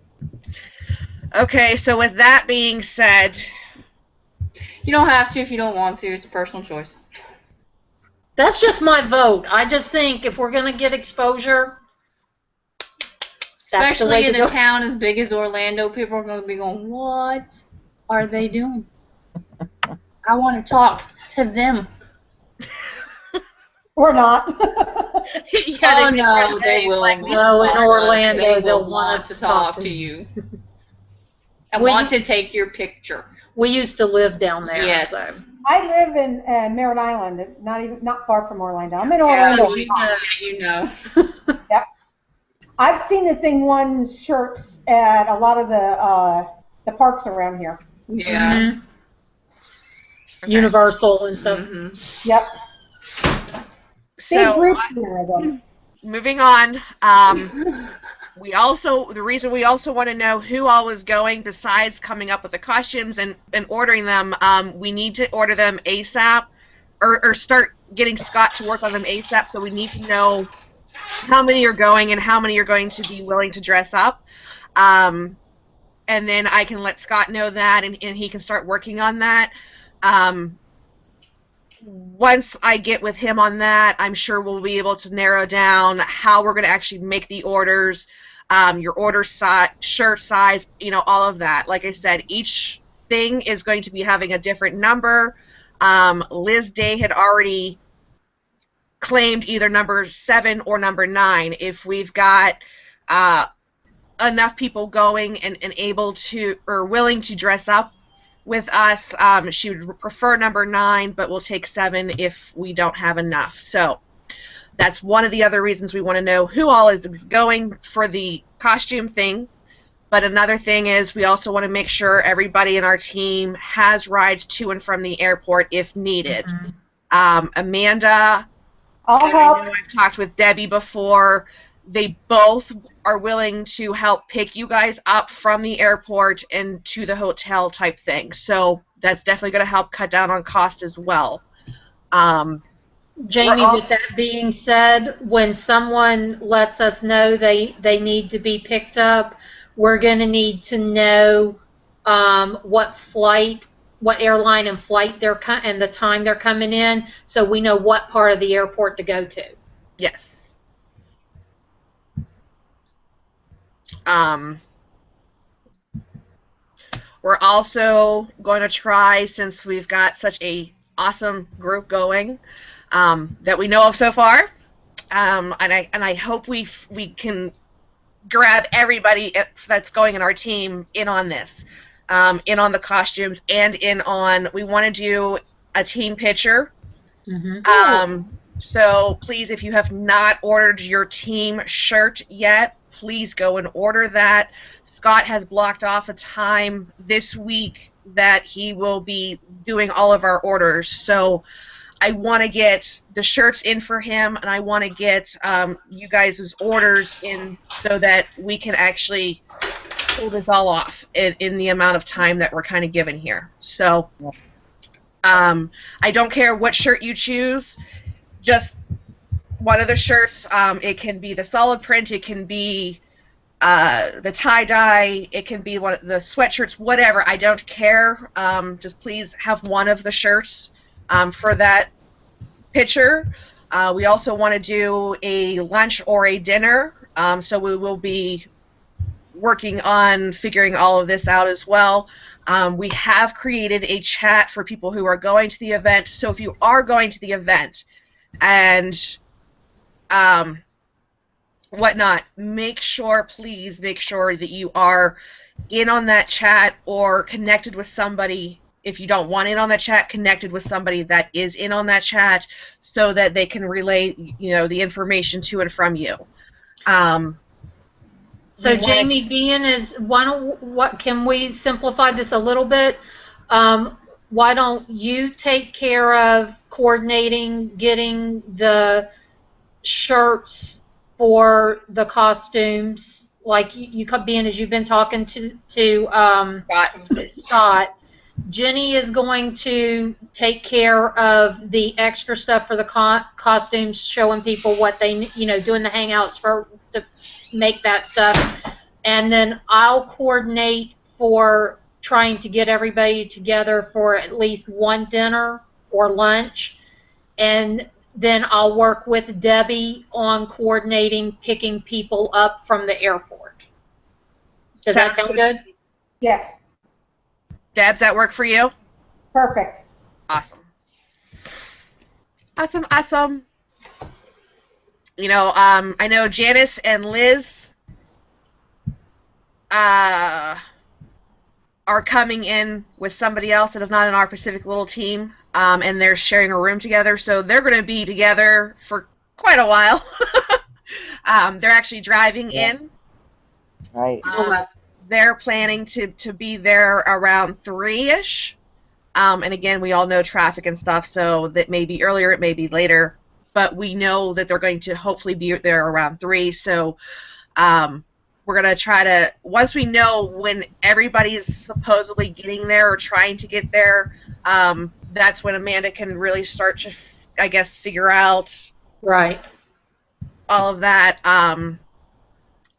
okay, so with that being said, You don't have to if you don't want to. It's a personal choice. That's just my vote. I just think if we're going to get exposure, that's the way Especially in to a go. town as big as Orlando, people are going to be going, what are they doing? I want to talk to them. or not. yeah, Oh, no, they will. like, No, in Orlando, They they'll will want want to talk to you. And Will want you- to take your picture. We used to live down there, Yes. so. I live in Merritt Island, not far from Orlando. I'm in Yeah, Orlando. you know. I've seen the Thing One shirts at a lot of the parks around here. Yeah. Mhm. Okay. Universal and stuff. Mm-hmm. Yep. Big So, group here of them. moving on, the reason we also want to know who all is going besides coming up with the costumes and ordering them, we need to order them ASAP or start getting Scott to work on them ASAP, so we need to know how many are going and how many are going to be willing to dress up. And then I can let Scott know that and he can start working on that. Once I get with him on that, I'm sure we'll be able to narrow down how we're going to actually make the orders, your order size, shirt size, all of that. Like I said, each thing is going to be having a different number. Liz Day had already claimed either number 7 or number 9. If we've got enough people going and able to or willing to dress up with us, she would prefer number 9, but we'll take 7 if we don't have enough. So that's one of the other reasons we want to know who all is going for the costume thing. But another thing is we also want to make sure everybody in our team has rides to and from the airport if needed. Amanda, I'll and I help. know I've talked with Debbie before. They both are willing to help pick you guys up from the airport and to the hotel type thing. So that's definitely going to help cut down on cost as well. Jamie, We're with that being said, when someone lets us know they need to be picked up, we're going to need to know what airline and flight and the time they're coming in, so we know what part of the airport to go to. Yes. We're also going to try, since we've got such a awesome group going that we know of so far, and I hope we can grab everybody that's going in our team in on this, in on the costumes and in on. We want to do a team picture. So please, if you have not ordered your team shirt yet, please go and order that. Scott has blocked off a time this week that he will be doing all of our orders. So I want to get the shirts in for him, and I want to get you guys' orders in so that we can actually pull this all off in the amount of time that we're kind of given here. So I don't care what shirt you choose, just one of the shirts. It can be the solid print, it can be the tie-dye, it can be one of the sweatshirts, whatever. I don't care. Just please have one of the shirts for that picture. We also want to do a lunch or a dinner, so we will be working on figuring all of this out as well. We have created a chat for people who are going to the event, so if you are going to the event and whatnot, please make sure that you are in on that chat or connected with somebody. If you don't want in on that chat, connected with somebody that is in on that chat so that they can relay, the information to and from you. So Jamie, being is what can we simplify this a little bit? Why don't you take care of coordinating, getting the shirts for the costumes, like you being as you've been talking to Scott. Jenny is going to take care of the extra stuff for the costumes, showing people what they, doing the hangouts to make that stuff. And then I'll coordinate for trying to get everybody together for at least one dinner or lunch. And then I'll work with Debbie on coordinating picking people up from the airport. Does that sound good? Yes. Debs, that work for you? Perfect. Awesome. Awesome. I know Janice and Liz are coming in with somebody else that is not in our Pacific Little team, and they're sharing a room together, so they're going to be together for quite a while. They're actually driving in. Right. They're planning to be there around 3-ish. And again, we all know traffic and stuff, so that may be earlier, it may be later. But we know that they're going to hopefully be there around 3. So we're going to try to, once we know when everybody is supposedly getting there or trying to get there, that's when Amanda can really start to, I guess, figure out right all of that.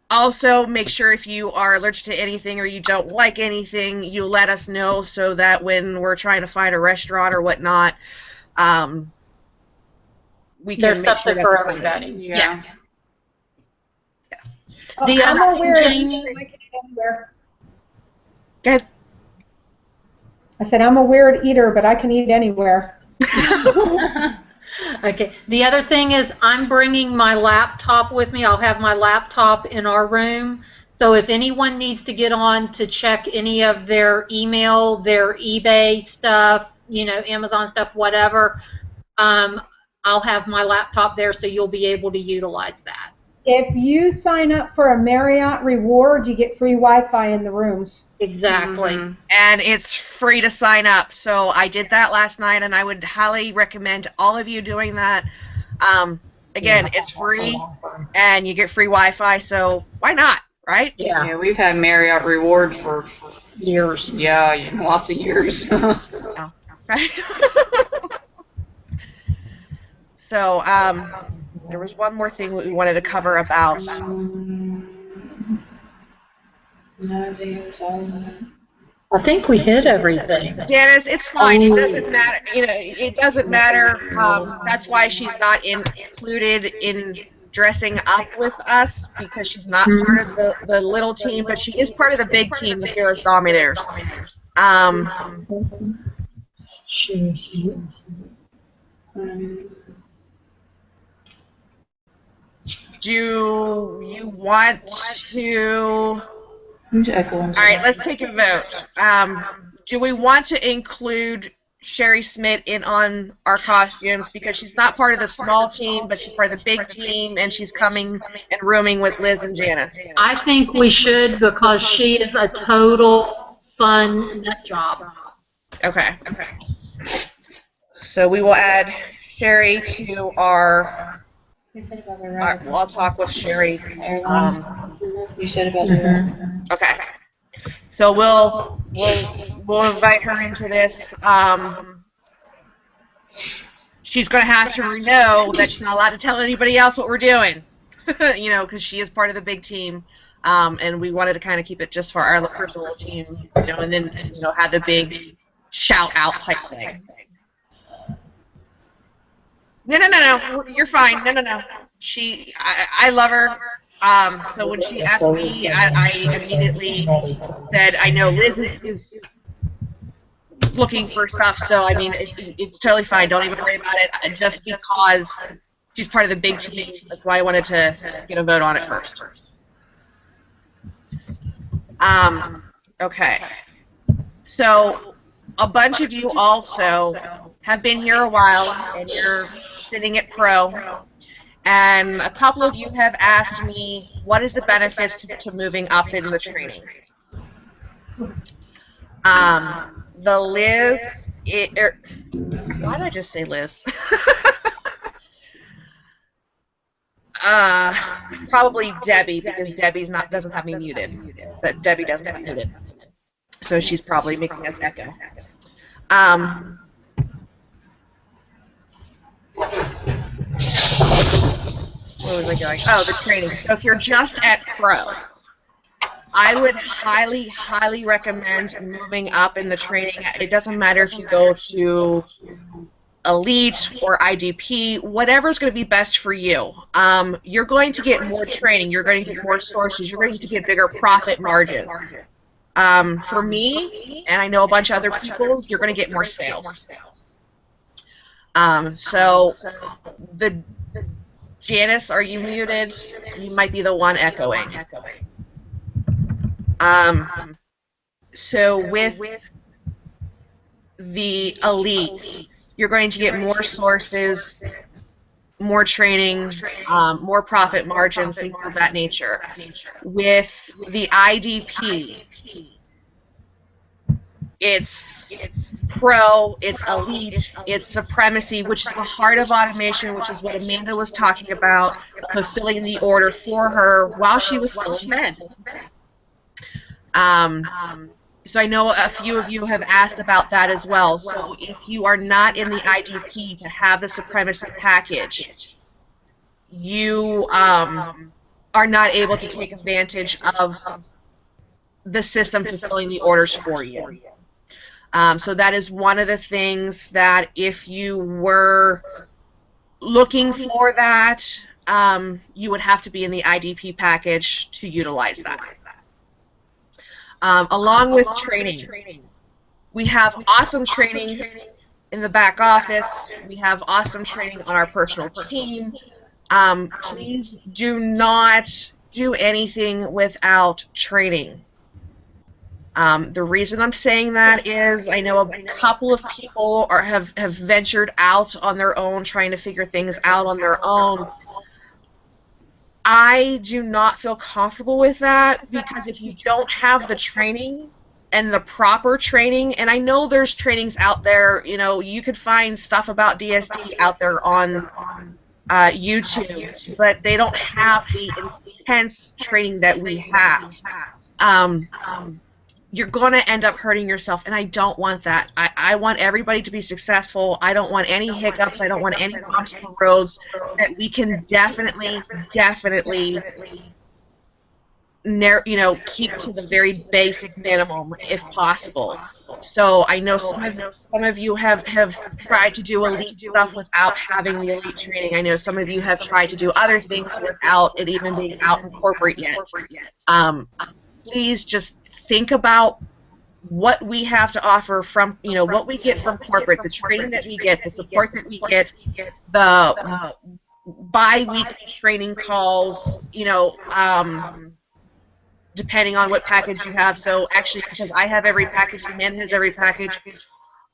Also, make sure if you are allergic to anything or you don't like anything, you let us know so that when we're trying to find a restaurant or whatnot, we can there's make something sure for that's everybody. Yeah. The I'm other aware thing, Jamie. I can eat anywhere. good. I said I'm a weird eater, but I can eat anywhere. Okay. The other thing is I'm bringing my laptop with me. I'll have my laptop in our room. So if anyone needs to get on to check any of their email, their eBay stuff, Amazon stuff, whatever, I'll have my laptop there so you'll be able to utilize that. If you sign up for a Marriott reward, you get free Wi-Fi in the rooms. Exactly. Mm-hmm. And it's free to sign up. So I did that last night, and I would highly recommend all of you doing that. Again, it's free, and you get free Wi-Fi, so why not, right? Yeah. Yeah, we've had Marriott Reward for Years. lots of years. Oh, right. So there was one more thing we wanted to cover about. No, it was all that. I think we hit everything. Janice, it's fine. It doesn't matter. It doesn't matter. That's why she's not included in dressing up with us, because she's not part of the little team, but she is part of the big team, the Fearless Dominators. Do you want to? All right, let's take a vote. Do we want to include Sherry Smith in on our costumes, because she's not part of the small team, but she's part of the big team, and she's coming and rooming with Liz and Janice? I think we should, because she is a total fun nut job. Okay. So we will add Sherry to our. Well, I'll talk with Sherry. You said about Okay. So we'll invite her into this. She's going to have to know that she's not allowed to tell anybody else what we're doing, because she is part of the big team, and we wanted to kind of keep it just for our personal team, and then have the big shout out type thing. No, you're fine. No. I love her. So when she asked me, I immediately said, I know Liz is looking for stuff, so I mean, it's totally fine. Don't even worry about it. Just because she's part of the big team, that's why I wanted to get a vote on it first. Okay. So a bunch of you also have been here a while, and you're sitting at Pro, and a couple of you have asked me, what is the benefits to moving up in the training? The Liz, why did I just say Liz? Probably Debbie, because Debbie's doesn't have me muted. But Debbie doesn't have me muted, so she's probably making us echo. What was I going? Oh, the training. So if you're just at Pro, I would highly, highly recommend moving up in the training. It doesn't matter if you go to Elite or IDP, whatever's going to be best for you. You're going to get more training. You're going to get more sources. You're going to get bigger profit margins. For me, and I know a bunch of other people, you're going to get more sales. So, Janice, are you muted? You might be the one echoing. So with the Elite, you're going to get more sources, more training, more profit margins, things of that nature. With the IDP, it's Pro, it's Elite, it's Supremacy, which is the heart of automation, which is what Amanda was talking about, fulfilling the order for her while she was still in bed. So I know a few of you have asked about that as well. So if you are not in the IDP to have the Supremacy package, you are not able to take advantage of the system fulfilling the orders for you. So that is one of the things that if you were looking for that, you would have to be in the IDP package to utilize that. Along with training, we have awesome training in the back office. We have awesome training on our personal team. Please do not do anything without training. The reason I'm saying that is I know a couple of people have ventured out on their own, trying to figure things out on their own. I do not feel comfortable with that, because if you don't have the training and the proper training, and I know there's trainings out there, you could find stuff about DSD out there on YouTube, but they don't have the intense training that we have. You're going to end up hurting yourself, and I don't want that. I want everybody to be successful. I don't want any hiccups. I don't want any bumps in the roads. That we can definitely keep to the very basic minimum if possible. So I know some of you have tried to do Elite stuff without having the Elite training. I know some of you have tried to do other things without it even being out in corporate yet. Please just think about what we have to offer from, what we get from corporate, the training that we get, the support that we get, the bi-weekly training calls, depending on what package you have. So actually, because I have every package, Amanda has every package,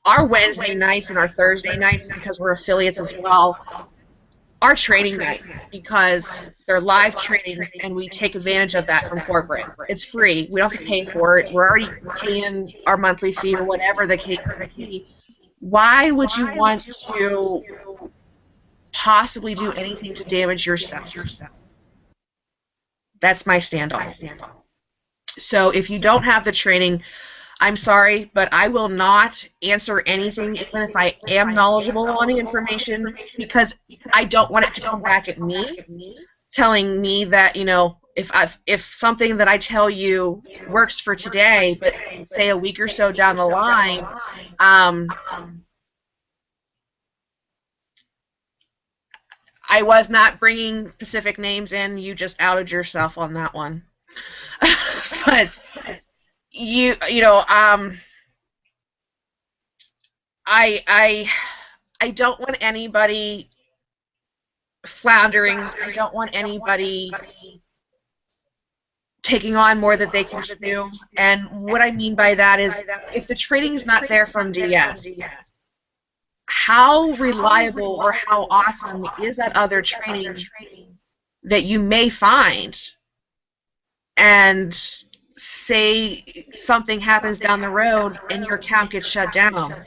our Wednesday nights and our Thursday nights, because we're affiliates as well, are training nights, because they're live trainings, and we take advantage of that from corporate. It's free. We don't have to pay for it. We're already paying our monthly fee or whatever the case may be. Why would you want to possibly do anything to damage yourself? That's my stand on it. So if you don't have the training, I'm sorry, but I will not answer anything, even if I am knowledgeable on the information, because I don't want it to come back at me, telling me that, if something that I tell you works for today, but say a week or so down the line, I was not bringing specific names in. You just outed yourself on that one. But I don't want anybody floundering. I don't want anybody taking on more that they can do. And what I mean by that is, if the training is not there from DS, how reliable or how awesome is that other training that you may find? And say something happens down the road and your account gets shut down.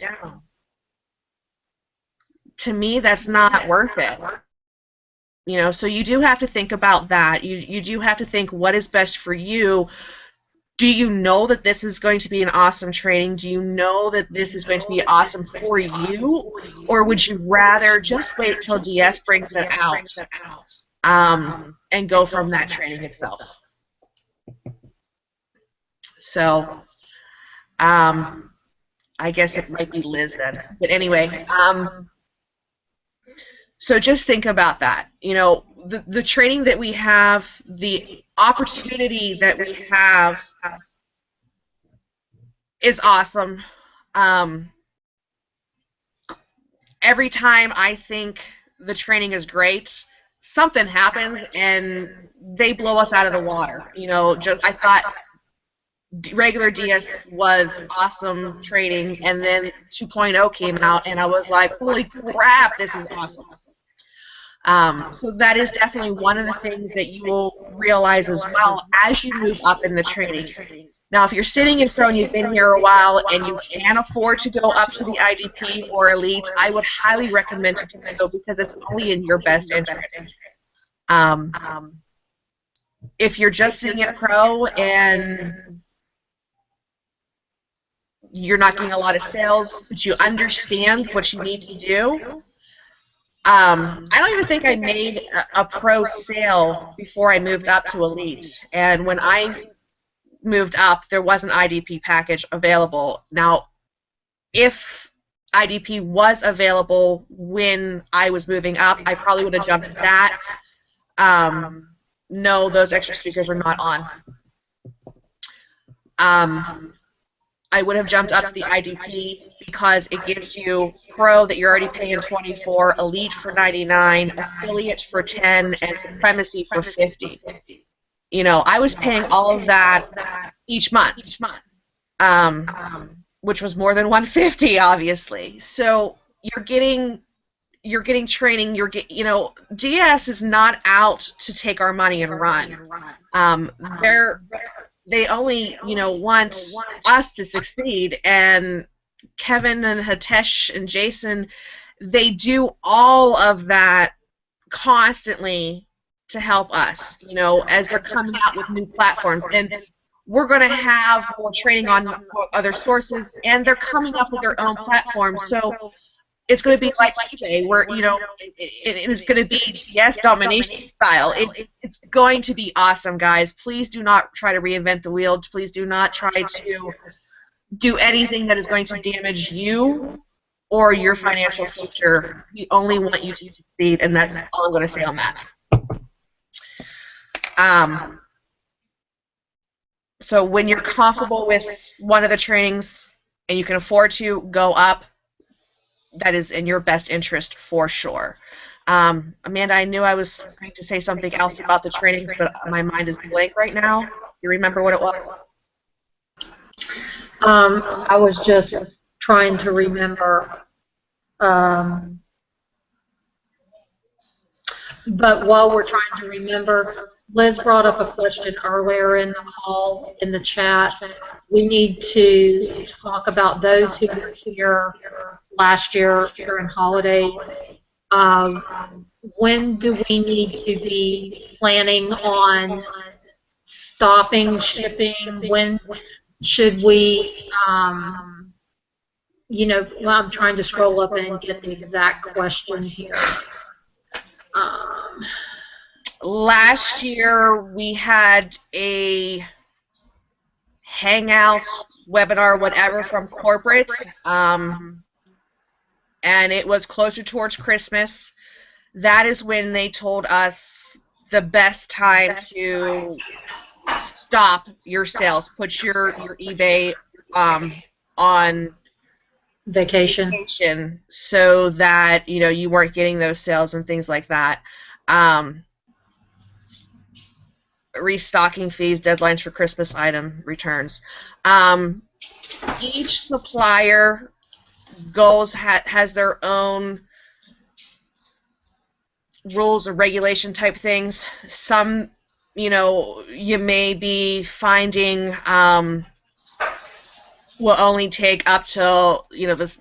To me, that's not worth it. So you do have to think about that. You do have to think what is best for you. Do you know that this is going to be an awesome training? Do you know that this is going to be awesome for you? Or would you rather just wait till DS brings it out and go from that training itself? So, I guess it might be Liz then. But anyway, so just think about that. The training that we have, the opportunity that we have is awesome. Every time I think the training is great, something happens and they blow us out of the water. I thought regular DS was awesome training, and then 2.0 came out, and I was like, holy crap, this is awesome. So that is definitely one of the things that you will realize as well as you move up in the training. Now, if you're sitting in Pro and you've been here a while and you can afford to go up to the IDP or Elite, I would highly recommend to do so, because it's only in your best interest. If you're just sitting at Pro and you're not getting a lot of sales, but you understand what you need to do, I don't even think I made a Pro sale before I moved up to Elite. And when I moved up, there was an IDP package available. Now, if IDP was available when I was moving up, I probably would have jumped to that. No, those extra speakers were not on. I would have jumped up to the IDP because it gives you Pro that you're already paying $24, Elite for $99, Affiliate for $10, and Supremacy for $50. I was paying all of that each month, which was more than $150, obviously. So you're getting training. DS is not out to take our money and run. They only, want us to succeed, and Kevin and Hitesh and Jason, they do all of that constantly to help us, as they're coming out with new platforms. And we're going to have more training on other sources, and they're coming up with their own platforms. So it's going to be like eBay, where, it's going to be, yes, domination style. It's going to be awesome, guys. Please do not try to reinvent the wheel. Please do not try to do anything that is going to damage you or your financial future. We only want you to succeed, and that's all I'm going to say on that. So when you're comfortable with one of the trainings and you can afford to go up, that is in your best interest for sure. Amanda, I knew I was going to say something else about the trainings, but my mind is blank right now. You remember what it was? I was just trying to remember. But while we're trying to remember, Liz brought up a question earlier in the call, in the chat. We need to talk about those who were here last year during holidays. When do we need to be planning on stopping shipping? When should we, well, I'm trying to scroll up and get the exact question here. Last year we had a hangout, webinar, whatever from corporate, and it was closer towards Christmas. That is when they told us the best time to stop your sales, put your eBay on Vacation. so that you weren't getting those sales and things like that. Restocking fees, deadlines for Christmas item returns. Each supplier has their own rules or regulation type things. Some, you may be finding will only take up till the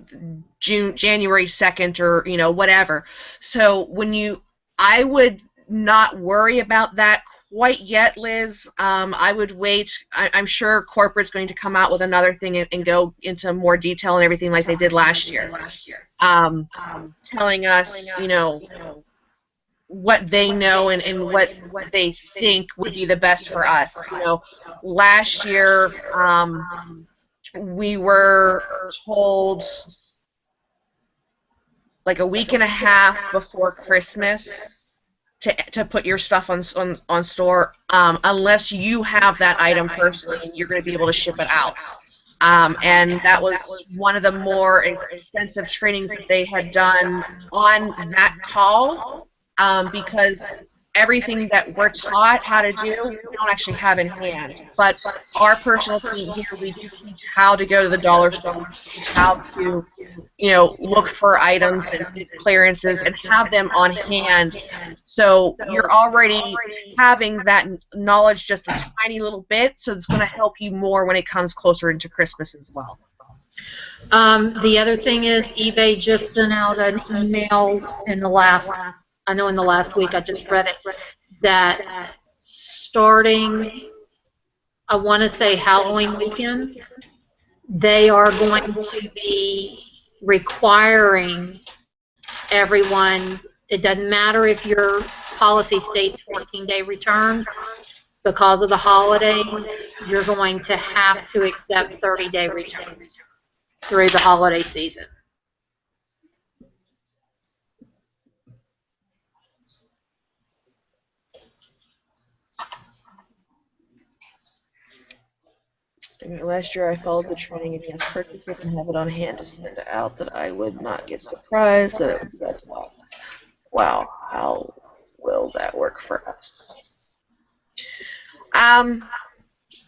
January 2nd or whatever. So I would not worry about that quite yet, Liz. I would wait. I'm sure corporate's going to come out with another thing and go into more detail and everything like they did last year. Telling us, what they know and what they think would be the best for us. Last year, we were told like a week and a half before Christmas to put your stuff on store, unless you have that item personally and you're going to be able to ship it out. And that was one of the more extensive trainings that they had done on that call, because everything that we're taught how to do, we don't actually have in hand. But our personal team here, we do teach how to go to the dollar store, how to, look for items and clearances and have them on hand. So you're already having that knowledge just a tiny little bit, so it's going to help you more when it comes closer into Christmas as well. The other thing is eBay just sent out an email in the last week, I just read it, that starting, I want to say Halloween weekend, they are going to be requiring everyone, it doesn't matter if your policy states 14-day returns, because of the holidays, you're going to have to accept 30-day returns through the holiday season. Last year I followed the training and yes, purchase it and have it on hand to send it out, that I would not get surprised that it was that long. Wow, how will that work for us?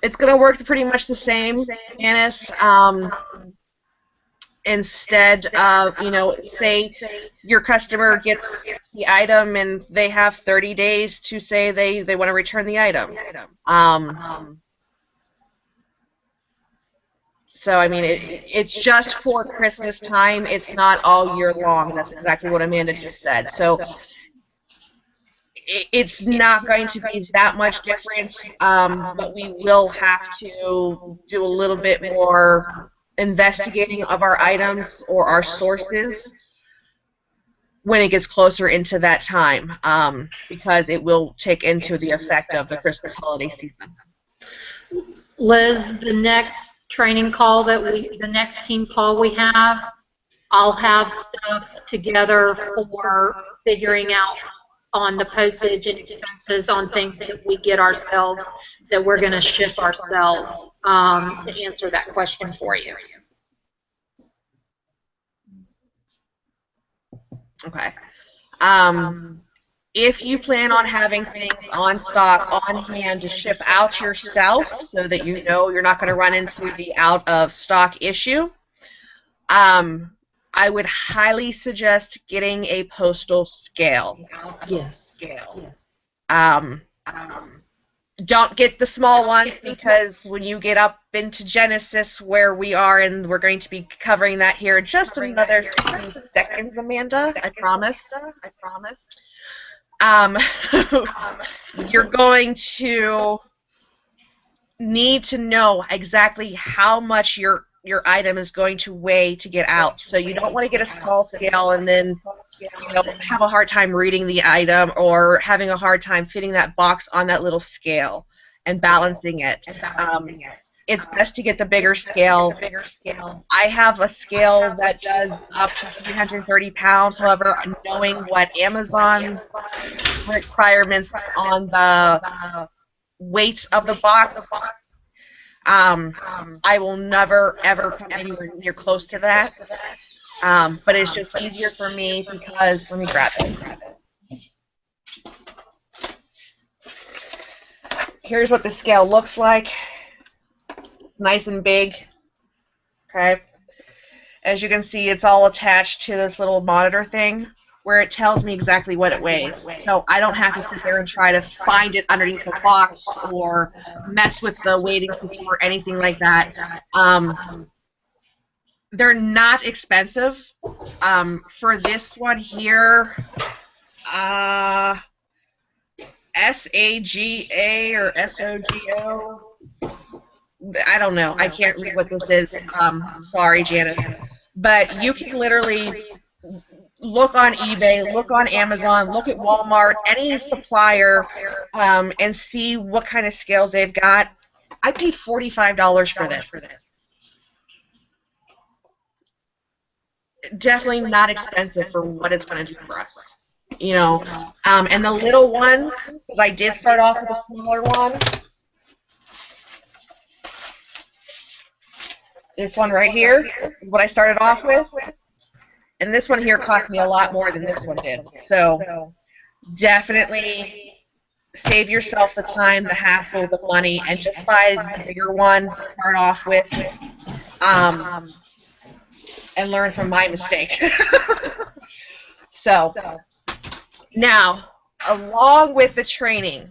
It's going to work pretty much the same, Janice. Instead of, say your customer gets the item and they have 30 days to say they want to return the item. So, I mean, it's just for Christmas time. It's not all year long. That's exactly what Amanda just said. So it's not going to be that much different, but we will have to do a little bit more investigating of our items or our sources when it gets closer into that time, because it will take into the effect of the Christmas holiday season. Liz, the next training call the next team call we have, I'll have stuff together for figuring out on the postage and expenses on things that we get ourselves, that we're going to ship ourselves, to answer that question for you. Okay. If you plan on having things on stock, on hand to ship out yourself so that you're not going to run into the out of stock issue, I would highly suggest getting a postal scale. Yes. Don't get the small ones, because when you get up into Genesis, where we are, and we're going to be covering that here in just another few seconds, Amanda, I promise. You're going to need to know exactly how much your item is going to weigh to get out. So you don't want to get a small scale and then have a hard time reading the item or having a hard time fitting that box on that little scale and balancing it. It's best to get the bigger scale. I have a scale that does up to 330 pounds. However, knowing what Amazon requirements on the weight of the box, I will never ever come anywhere near close to that. But it's just easier for me because, let me grab it. Here's what the scale looks like. Nice and big. Okay. As you can see, it's all attached to this little monitor thing where it tells me exactly what it weighs. So I don't have to sit there and try to find it underneath the box or mess with the weighting system or anything like that. They're not expensive. For this one here, SAGA or SOGO. I don't know. I can't read what this is. Sorry, Janice. But you can literally look on eBay, look on Amazon, look at Walmart, any supplier, and see what kind of scales they've got. I paid $45 for this. Definitely not expensive for what it's going to do for us. And the little ones, because I did start off with a smaller one. This one right here is what I started off with. And this one here cost me a lot more than this one did. So definitely save yourself the time, the hassle, the money, and just buy the bigger one to start off with, and learn from my mistake. So now, along with the training,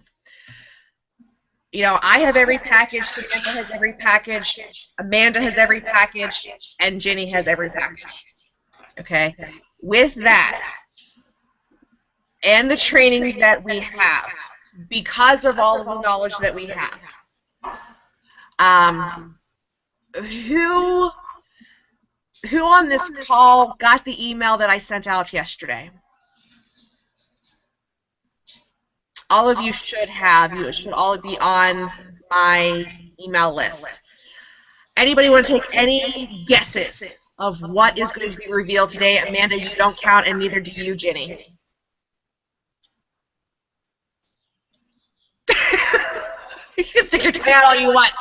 I have every package, Samantha has every package, Amanda has every package, and Jenny has every package. Okay? With that, and the training that we have, because of all of the knowledge that we have, who on this call got the email that I sent out yesterday? All of you should have. You should all be on my email list. Anybody want to take any guesses of what is going to be revealed today? Amanda, you don't count, and neither do you, Jenny. You can stick your tongue out all you want.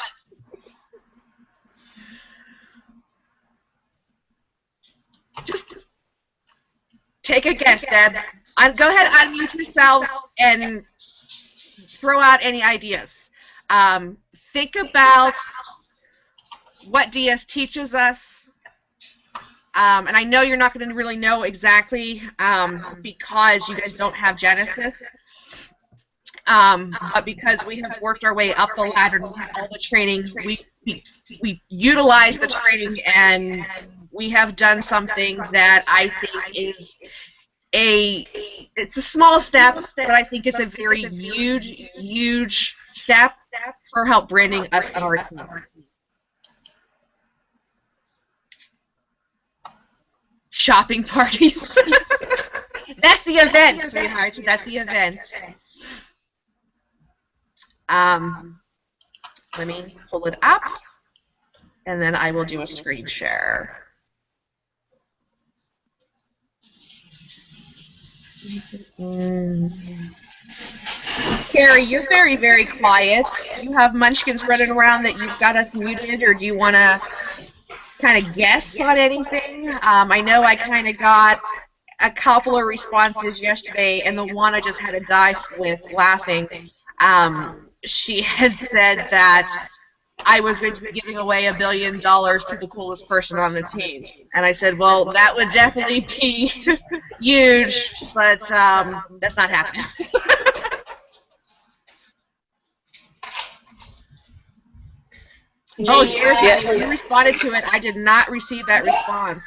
Just take a guess, Deb. Go ahead, unmute yourselves, and throw out any ideas. Think about what DS teaches us. And I know you're not going to really know exactly because you guys don't have Genesis. But because we have worked our way up the ladder and we have all the training, we utilize the training, and we have done something that I think is it's a small step, but I think it's a very huge step for help branding us on our team. Shopping parties. That's the event, sweetheart. That's the event. Let me pull it up, and then I will do a screen share. Carrie, you're very, very quiet. Do you have munchkins running around that you've got us muted, or do you want to kind of guess on anything? I know I kind of got a couple of responses yesterday, and the one I just had to die with laughing. She had said that I was going to be giving away $1 billion to the coolest person on the team. And I said, well, that would definitely be huge, but that's not happening. Oh, you responded to it. I did not receive that response.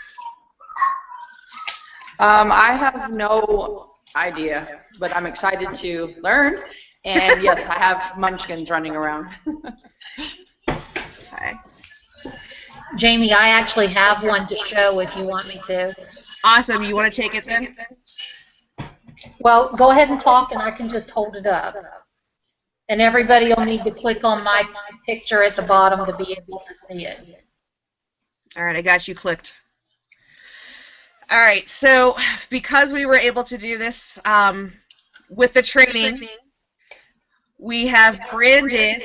I have no idea, but I'm excited to learn. And yes, I have munchkins running around. Okay. Jamie, I actually have one to show if you want me to. Awesome. You want to take it then? Well, go ahead and talk, and I can just hold it up. And everybody will need to click on my picture at the bottom to be able to see it. All right, I got you clicked. All right, so because we were able to do this with the training, we have branded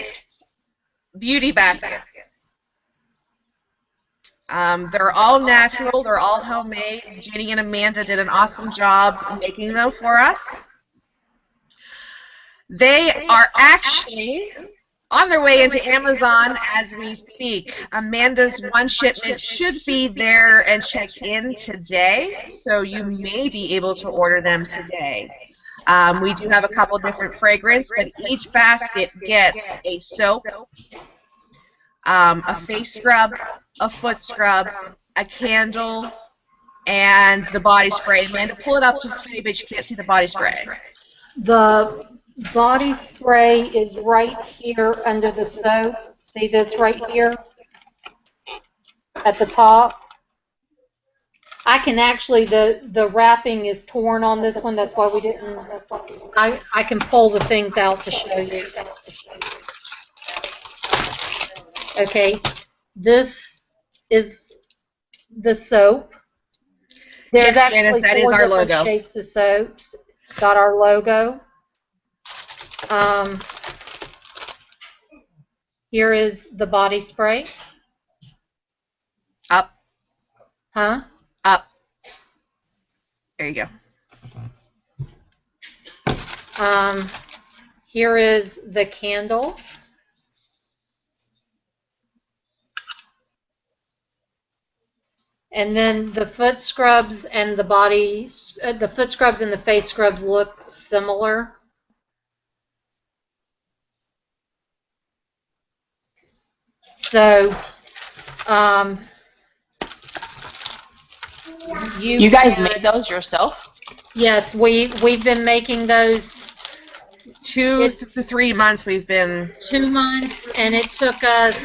beauty baskets. They're all natural. They're all homemade. Jenny and Amanda did an awesome job making them for us. They are actually on their way into Amazon as we speak. Amanda's one shipment should be there and checked in today, so you may be able to order them today. We do have a couple different fragrances, but each basket gets a soap, a face scrub, a foot scrub, a candle, and the body spray. Amanda, pull it up just a tiny bit. You can't see the body spray. The body spray is right here under the soap. See this right here at the top? I can actually, the wrapping is torn on this one. That's why we didn't. I can pull the things out to show you. Okay, this is the soap. There's Yes, Janice, actually that is four our different logo. shapes of soaps. It's got our logo. Here is the body spray. Up, Huh? up. There you go. Here is the candle. And then the foot scrubs and the the foot scrubs and the face scrubs look similar. So, You guys made those yourself? Yes, we've been making those 2 to 3 months we've been. 2 months, and it took us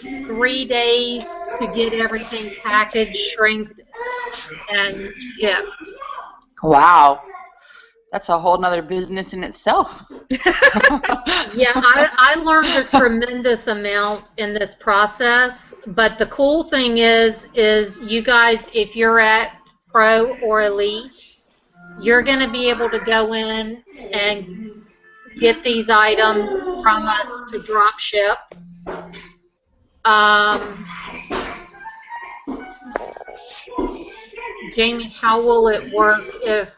3 days to get everything packaged, shrinked, and shipped. Wow. That's a whole nother business in itself. Yeah, I learned a tremendous amount in this process, but the cool thing is you guys, if you're at Pro or Elite, you're going to be able to go in and get these items from us to drop ship. Jamie, how will it work if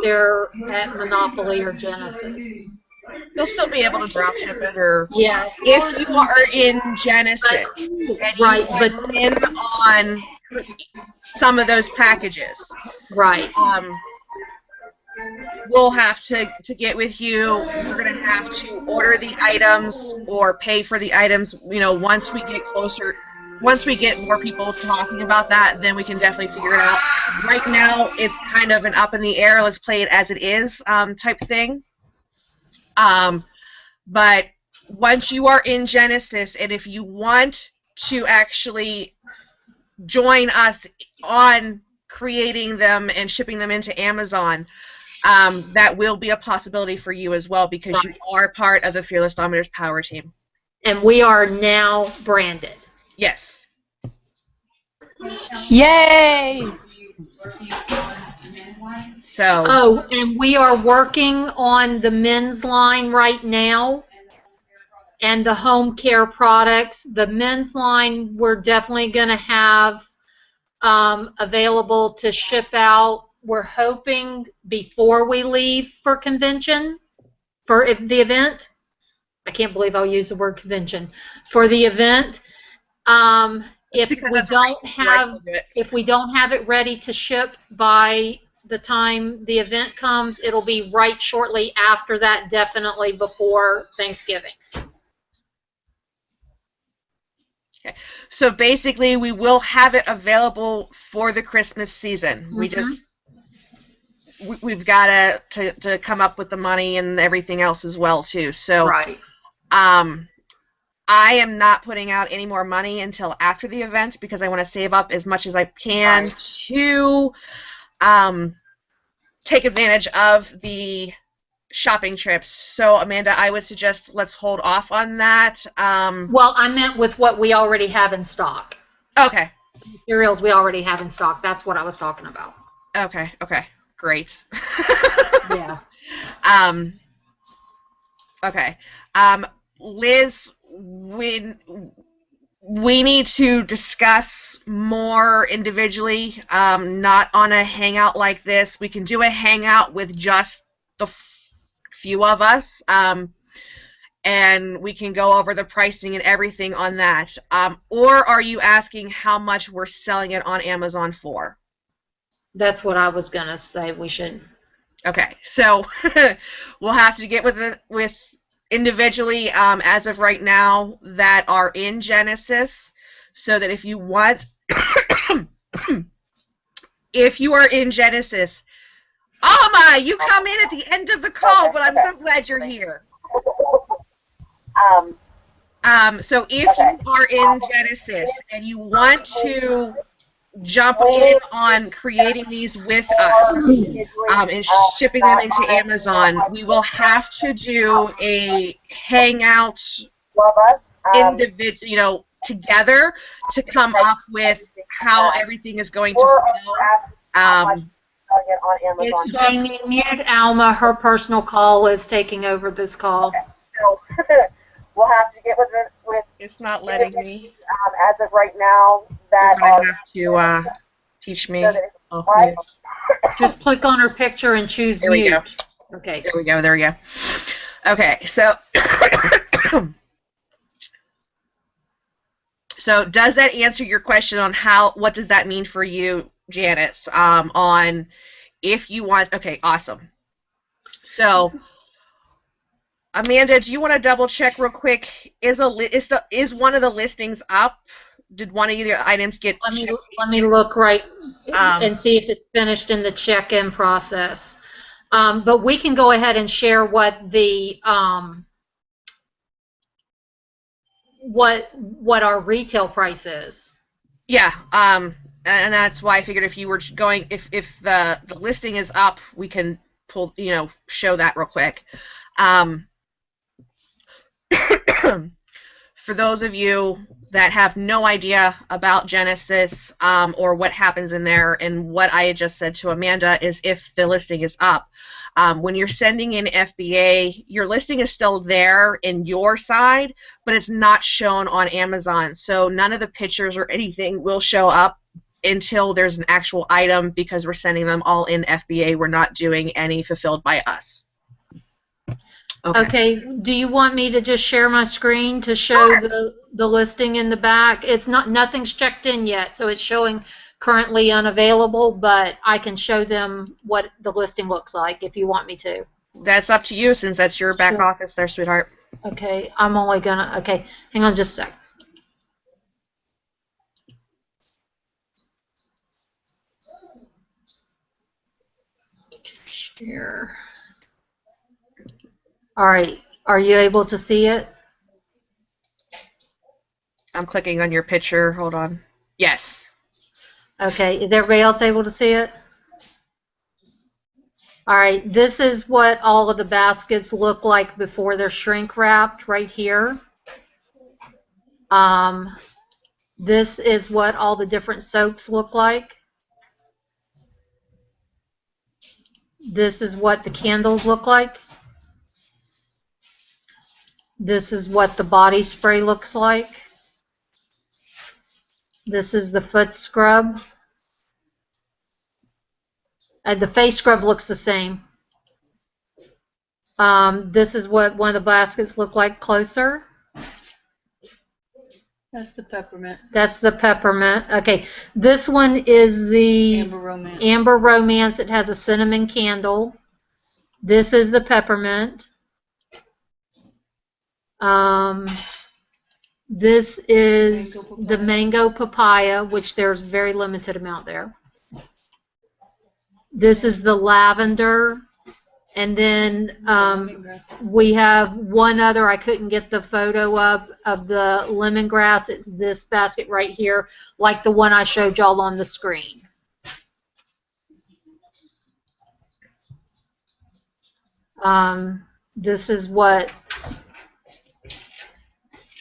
they're at Monopoly or Genesis? You'll still be able to drop ship it, or Yeah. if you are in Genesis and Right, you are in on some of those packages, right. we'll have to get with you. We're going to have to order the items or pay for the items. You know, once we get closer, once we get more people talking about that, then we can definitely figure it out. Right now, it's kind of an up in the air, let's play it as it is type thing. But once you are in Genesis, and if you want to actually join us on creating them and shipping them into Amazon, that will be a possibility for you as well, because you are part of the Fearless Dominators Power Team. And we are now branded. Yes. Yay! So. Oh, and we are working on the men's line right now and the home care products. The men's line we're definitely going to have available to ship out. We're hoping before we leave for convention, for the event. I can't believe I'll use the word convention. For the event, if we don't have it ready to ship by the time the event comes, it'll be right shortly after that, definitely before Thanksgiving. Okay. So basically, we will have it available for the Christmas season. We just we've got to come up with the money and everything else as well too. So Right. I am not putting out any more money until after the event because I want to save up as much as I can to take advantage of the shopping trips. So Amanda, I would suggest let's hold off on that. Well, I meant with what we already have in stock. Okay. Materials we already have in stock. That's what I was talking about. Okay. Great. Yeah. Okay. Liz, we need to discuss more individually, not on a hangout like this. We can do a hangout with just the few of us, and we can go over the pricing and everything on that. Or are you asking how much we're selling it on Amazon for? That's what I was gonna say. We should. Okay, so we'll have to get with individually as of right now that are in Genesis, so that if you want, if you are in Genesis, Alma, you come in at the end of the call, but I'm so glad you're here. So if you are in Genesis and you want to jump in on creating these with us and shipping them into Amazon, we will have to do a hangout individual, together to come up with how everything is going to flow. It's Jamie, mute Alma. Her personal call is taking over this call. So we'll have to get with it's not letting me. As of right now, that are have to teach me. Just click on her picture and choose There we mute. go. Okay. There we go. There we go. Okay, so so does that answer your question on what does that mean for you, Janice? On if you want. Okay, awesome. So Amanda, do you want to double check real quick? Is one of the listings up? Did one of your items get? Let me look right and see if it's finished in the check-in process. But we can go ahead and share what the what our retail price is. Yeah. And that's why I figured if you were going, if the listing is up, we can pull, show that real quick. For those of you that have no idea about Genesis or what happens in there, and what I just said to Amanda is if the listing is up, when you're sending in FBA, your listing is still there in your side, but it's not shown on Amazon. So none of the pictures or anything will show up until there's an actual item, because we're sending them all in FBA. We're not doing any fulfilled by us. Okay. Do you want me to just share my screen to show the listing in the back? It's nothing's checked in yet, so it's showing currently unavailable, but I can show them what the listing looks like if you want me to. That's up to you, since that's your back office there, sweetheart. Okay, I'm only gonna, okay, hang on just a sec. Share. All right, are you able to see it? I'm clicking on your picture. Hold on. Yes. Okay, is everybody else able to see it? All right, this is what all of the baskets look like before they're shrink wrapped right here. This is what all the different soaps look like. This is what the candles look like. This is what the body spray looks like. This is the foot scrub. The face scrub looks the same. This is what one of the baskets look like closer. That's the peppermint. That's the peppermint. Okay, this one is the Amber Romance. Amber Romance. It has a cinnamon candle. This is the peppermint. This is the mango papaya, which there's very limited amount there. This is the lavender. And then we have one other I couldn't get the photo of the lemongrass. It's this basket right here, like the one I showed y'all on the screen. This is what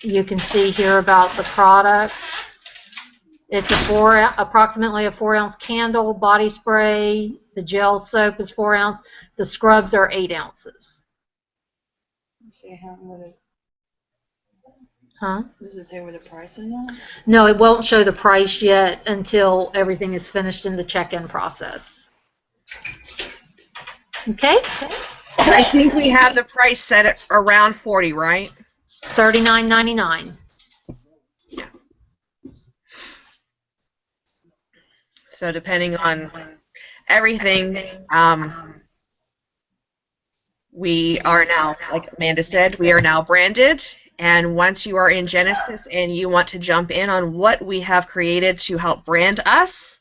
you can see here about the product. It's approximately a 4-ounce candle, body spray. The gel soap is 4 ounce. The scrubs are 8 ounces. Huh? Does it say where the price is on? No, it won't show the price yet until everything is finished in the check-in process. Okay? I think we have the price set at around 40, right? $39.99. So depending on everything, we are now, like Amanda said, we are now branded. And once you are in Genesis and you want to jump in on what we have created to help brand us,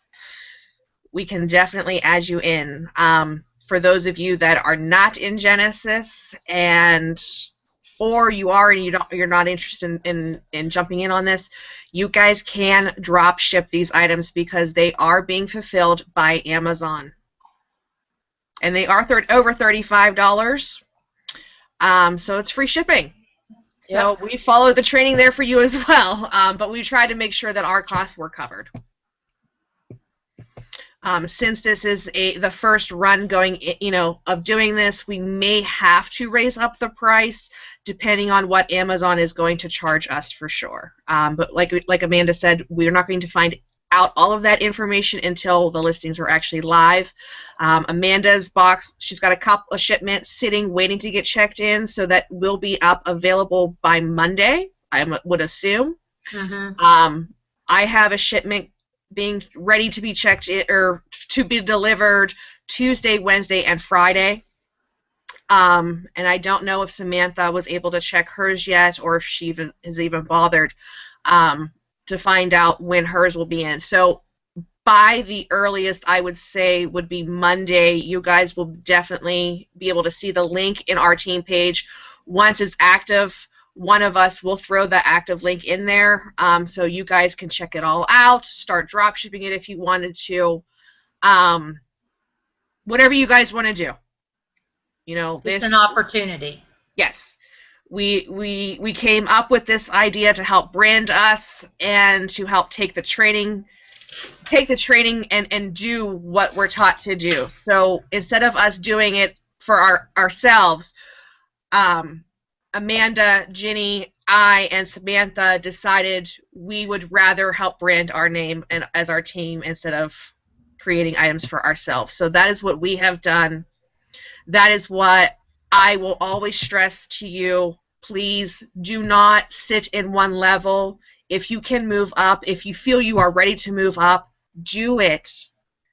we can definitely add you in. For those of you that are not in Genesis or you are and you're not interested in jumping in on this, you guys can drop ship these items because they are being fulfilled by Amazon. And they are over $35. So it's free shipping. So Yep. we follow the training there for you as well. But we tried to make sure that our costs were covered. Since this is the first run going, of doing this, we may have to raise up the price depending on what Amazon is going to charge us for sure. But like Amanda said, we're not going to find out all of that information until the listings are actually live. Amanda's box, she's got a couple of shipments sitting, waiting to get checked in, so that will be up available by Monday, I would assume. Mm-hmm. I have a shipment being ready to be checked in, or to be delivered Tuesday, Wednesday, and Friday. And I don't know if Samantha was able to check hers yet, or if she has even bothered to find out when hers will be in. So by the earliest, I would say, would be Monday. You guys will definitely be able to see the link in our team page. Once it's active, one of us will throw the active link in there, so you guys can check it all out, start drop shipping it if you wanted to. Whatever you guys want to do. It's an opportunity. Yes. We came up with this idea to help brand us and to help take the training and do what we're taught to do. So instead of us doing it for ourselves, Amanda, Ginny, I, and Samantha decided we would rather help brand our name and as our team instead of creating items for ourselves. So that is what we have done. That is what I will always stress to you. Please do not sit in one level. If you can move up, if you feel you are ready to move up, do it.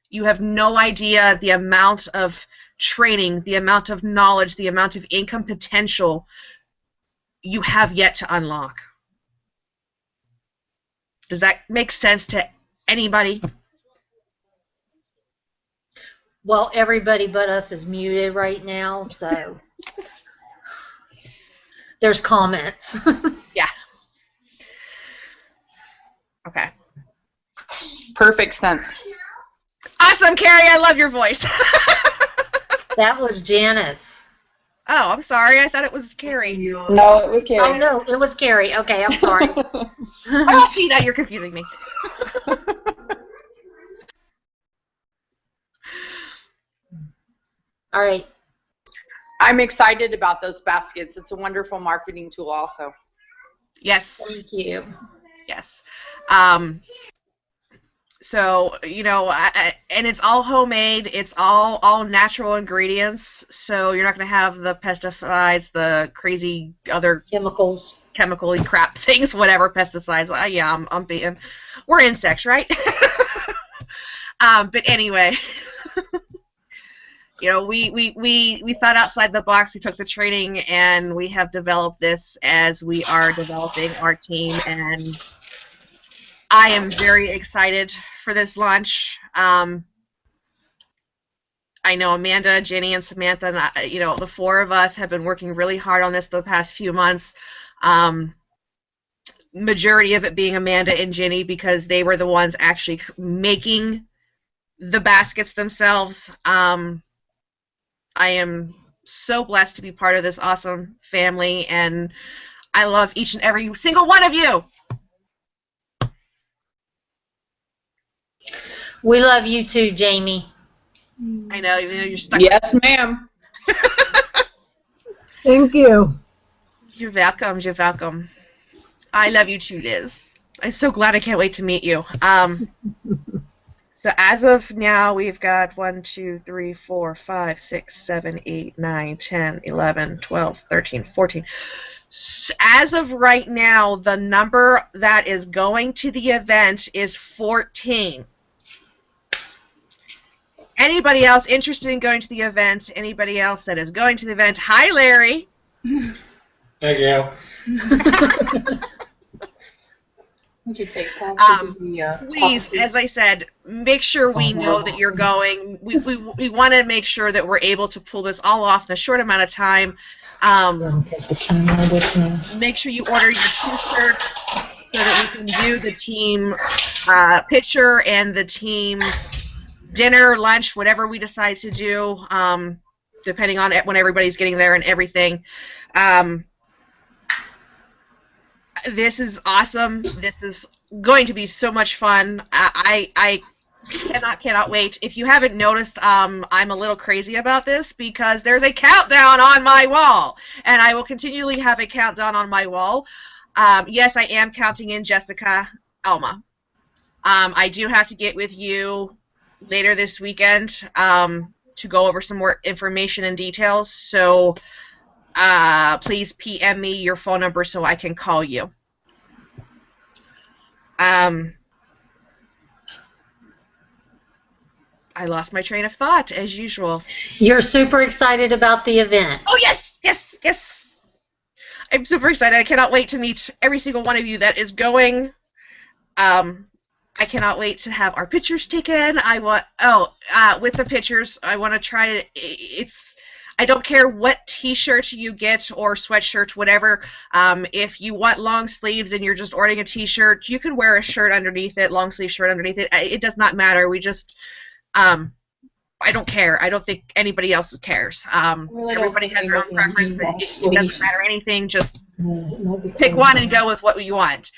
You have no idea the amount of training, the amount of knowledge, the amount of income potential you have yet to unlock. Does that make sense to anybody? Well, everybody but us is muted right now, so there's comments. Yeah. Okay. Perfect sense. Awesome, Carrie. I love your voice. That was Janice. Oh, I'm sorry. I thought it was Carrie. No, it was Carrie. Oh, no, it was Carrie. Okay, I'm sorry. Oh, see, now you're confusing me. All right. I'm excited about those baskets. It's a wonderful marketing tool also. Yes. Thank you. Yes. So, and it's all homemade. It's all natural ingredients. So you're not going to have the pesticides, the crazy other Chemicals. chemical-y crap things, whatever, pesticides. Yeah, I'm being, we're insects, right? But anyway, we thought outside the box. We took the training, and we have developed this as we are developing our team, and I am very excited for this launch. I know Amanda, Jenny, and Samantha, and the four of us have been working really hard on this the past few months. Majority of it being Amanda and Jenny because they were the ones actually making the baskets themselves. I am so blessed to be part of this awesome family, and I love each and every single one of you. We love you too, Jamie. I know, even though you're stuck. Yes, ma'am. Thank you. You're welcome. You're welcome. I love you too, Liz. I'm so glad. I can't wait to meet you. So as of now, we've got 1, 2, 3, 4, 5, 6, 7, 8, 9, 10, 11, 12, 13, 14. As of right now, the number that is going to the event is 14. Anybody else interested in going to the event? Anybody else that is going to the event? Hi, Larry. Thank you. We should take time Please, as I said, make sure we know that you're going. We want to make sure that we're able to pull this all off in a short amount of time. Make sure you order your T-shirts so that we can do the team picture and the team dinner, lunch, whatever we decide to do, depending on when everybody's getting there and everything. This is awesome. This is going to be so much fun. I cannot wait. If you haven't noticed, I'm a little crazy about this because there's a countdown on my wall, and I will continually have a countdown on my wall. Yes, I am counting in Jessica, Alma. I do have to get with you later this weekend to go over some more information and details, so please PM me your phone number so I can call you. I lost my train of thought, as usual. You're super excited about the event. Oh, yes! I'm super excited. I cannot wait to meet every single one of you that is going. I cannot wait to have our pictures taken. With the pictures, I want to try I don't care what T-shirt you get or sweatshirt, whatever. If you want long sleeves and you're just ordering a T-shirt, you can wear a shirt underneath it, long sleeve shirt underneath it. It does not matter. We just, I don't care. I don't think anybody else cares. Everybody has their own preference. It doesn't matter anything. Just pick one and go with what you want.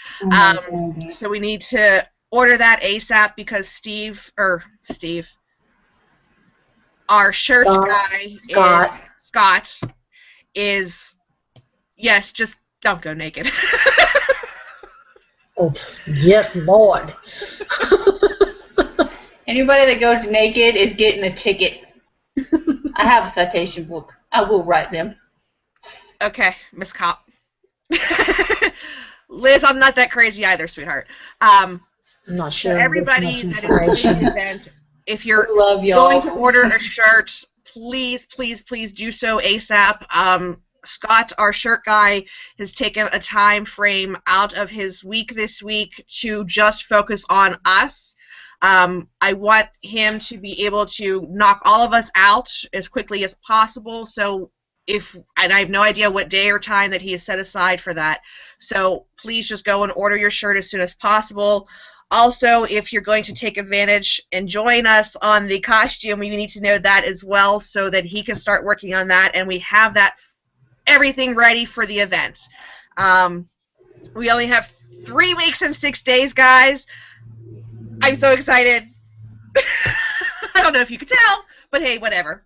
So we need to order that ASAP because Steve, our shirt guy, Scott, is, yes, just don't go naked. Oh, yes, Lord. Anybody that goes naked is getting a ticket. I have a citation book. I will write them. Okay, Miss Cop. Liz, I'm not that crazy either, sweetheart. I'm not sure. So everybody that is going to the event, if you're going to order a shirt, please do so ASAP. Scott, our shirt guy, has taken a time frame out of his week this week to just focus on us. I want him to be able to knock all of us out as quickly as possible. So and I have no idea what day or time that he has set aside for that. So please just go and order your shirt as soon as possible. Also, if you're going to take advantage and join us on the costume, we need to know that as well so that he can start working on that and we have that everything ready for the event. We only have 3 weeks and 6 days, guys. I'm so excited. I don't know if you could tell, but hey, whatever.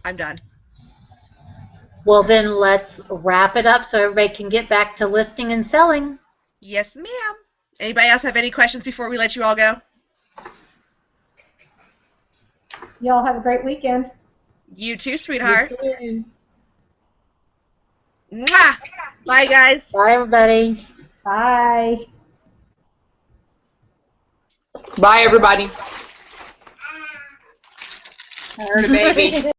I'm done. Well, then let's wrap it up so everybody can get back to listing and selling. Yes, ma'am. Anybody else have any questions before we let you all go? Y'all have a great weekend. You too, sweetheart. You too. Mwah! Bye, guys. Bye, everybody. Bye. Bye, everybody. I heard a baby.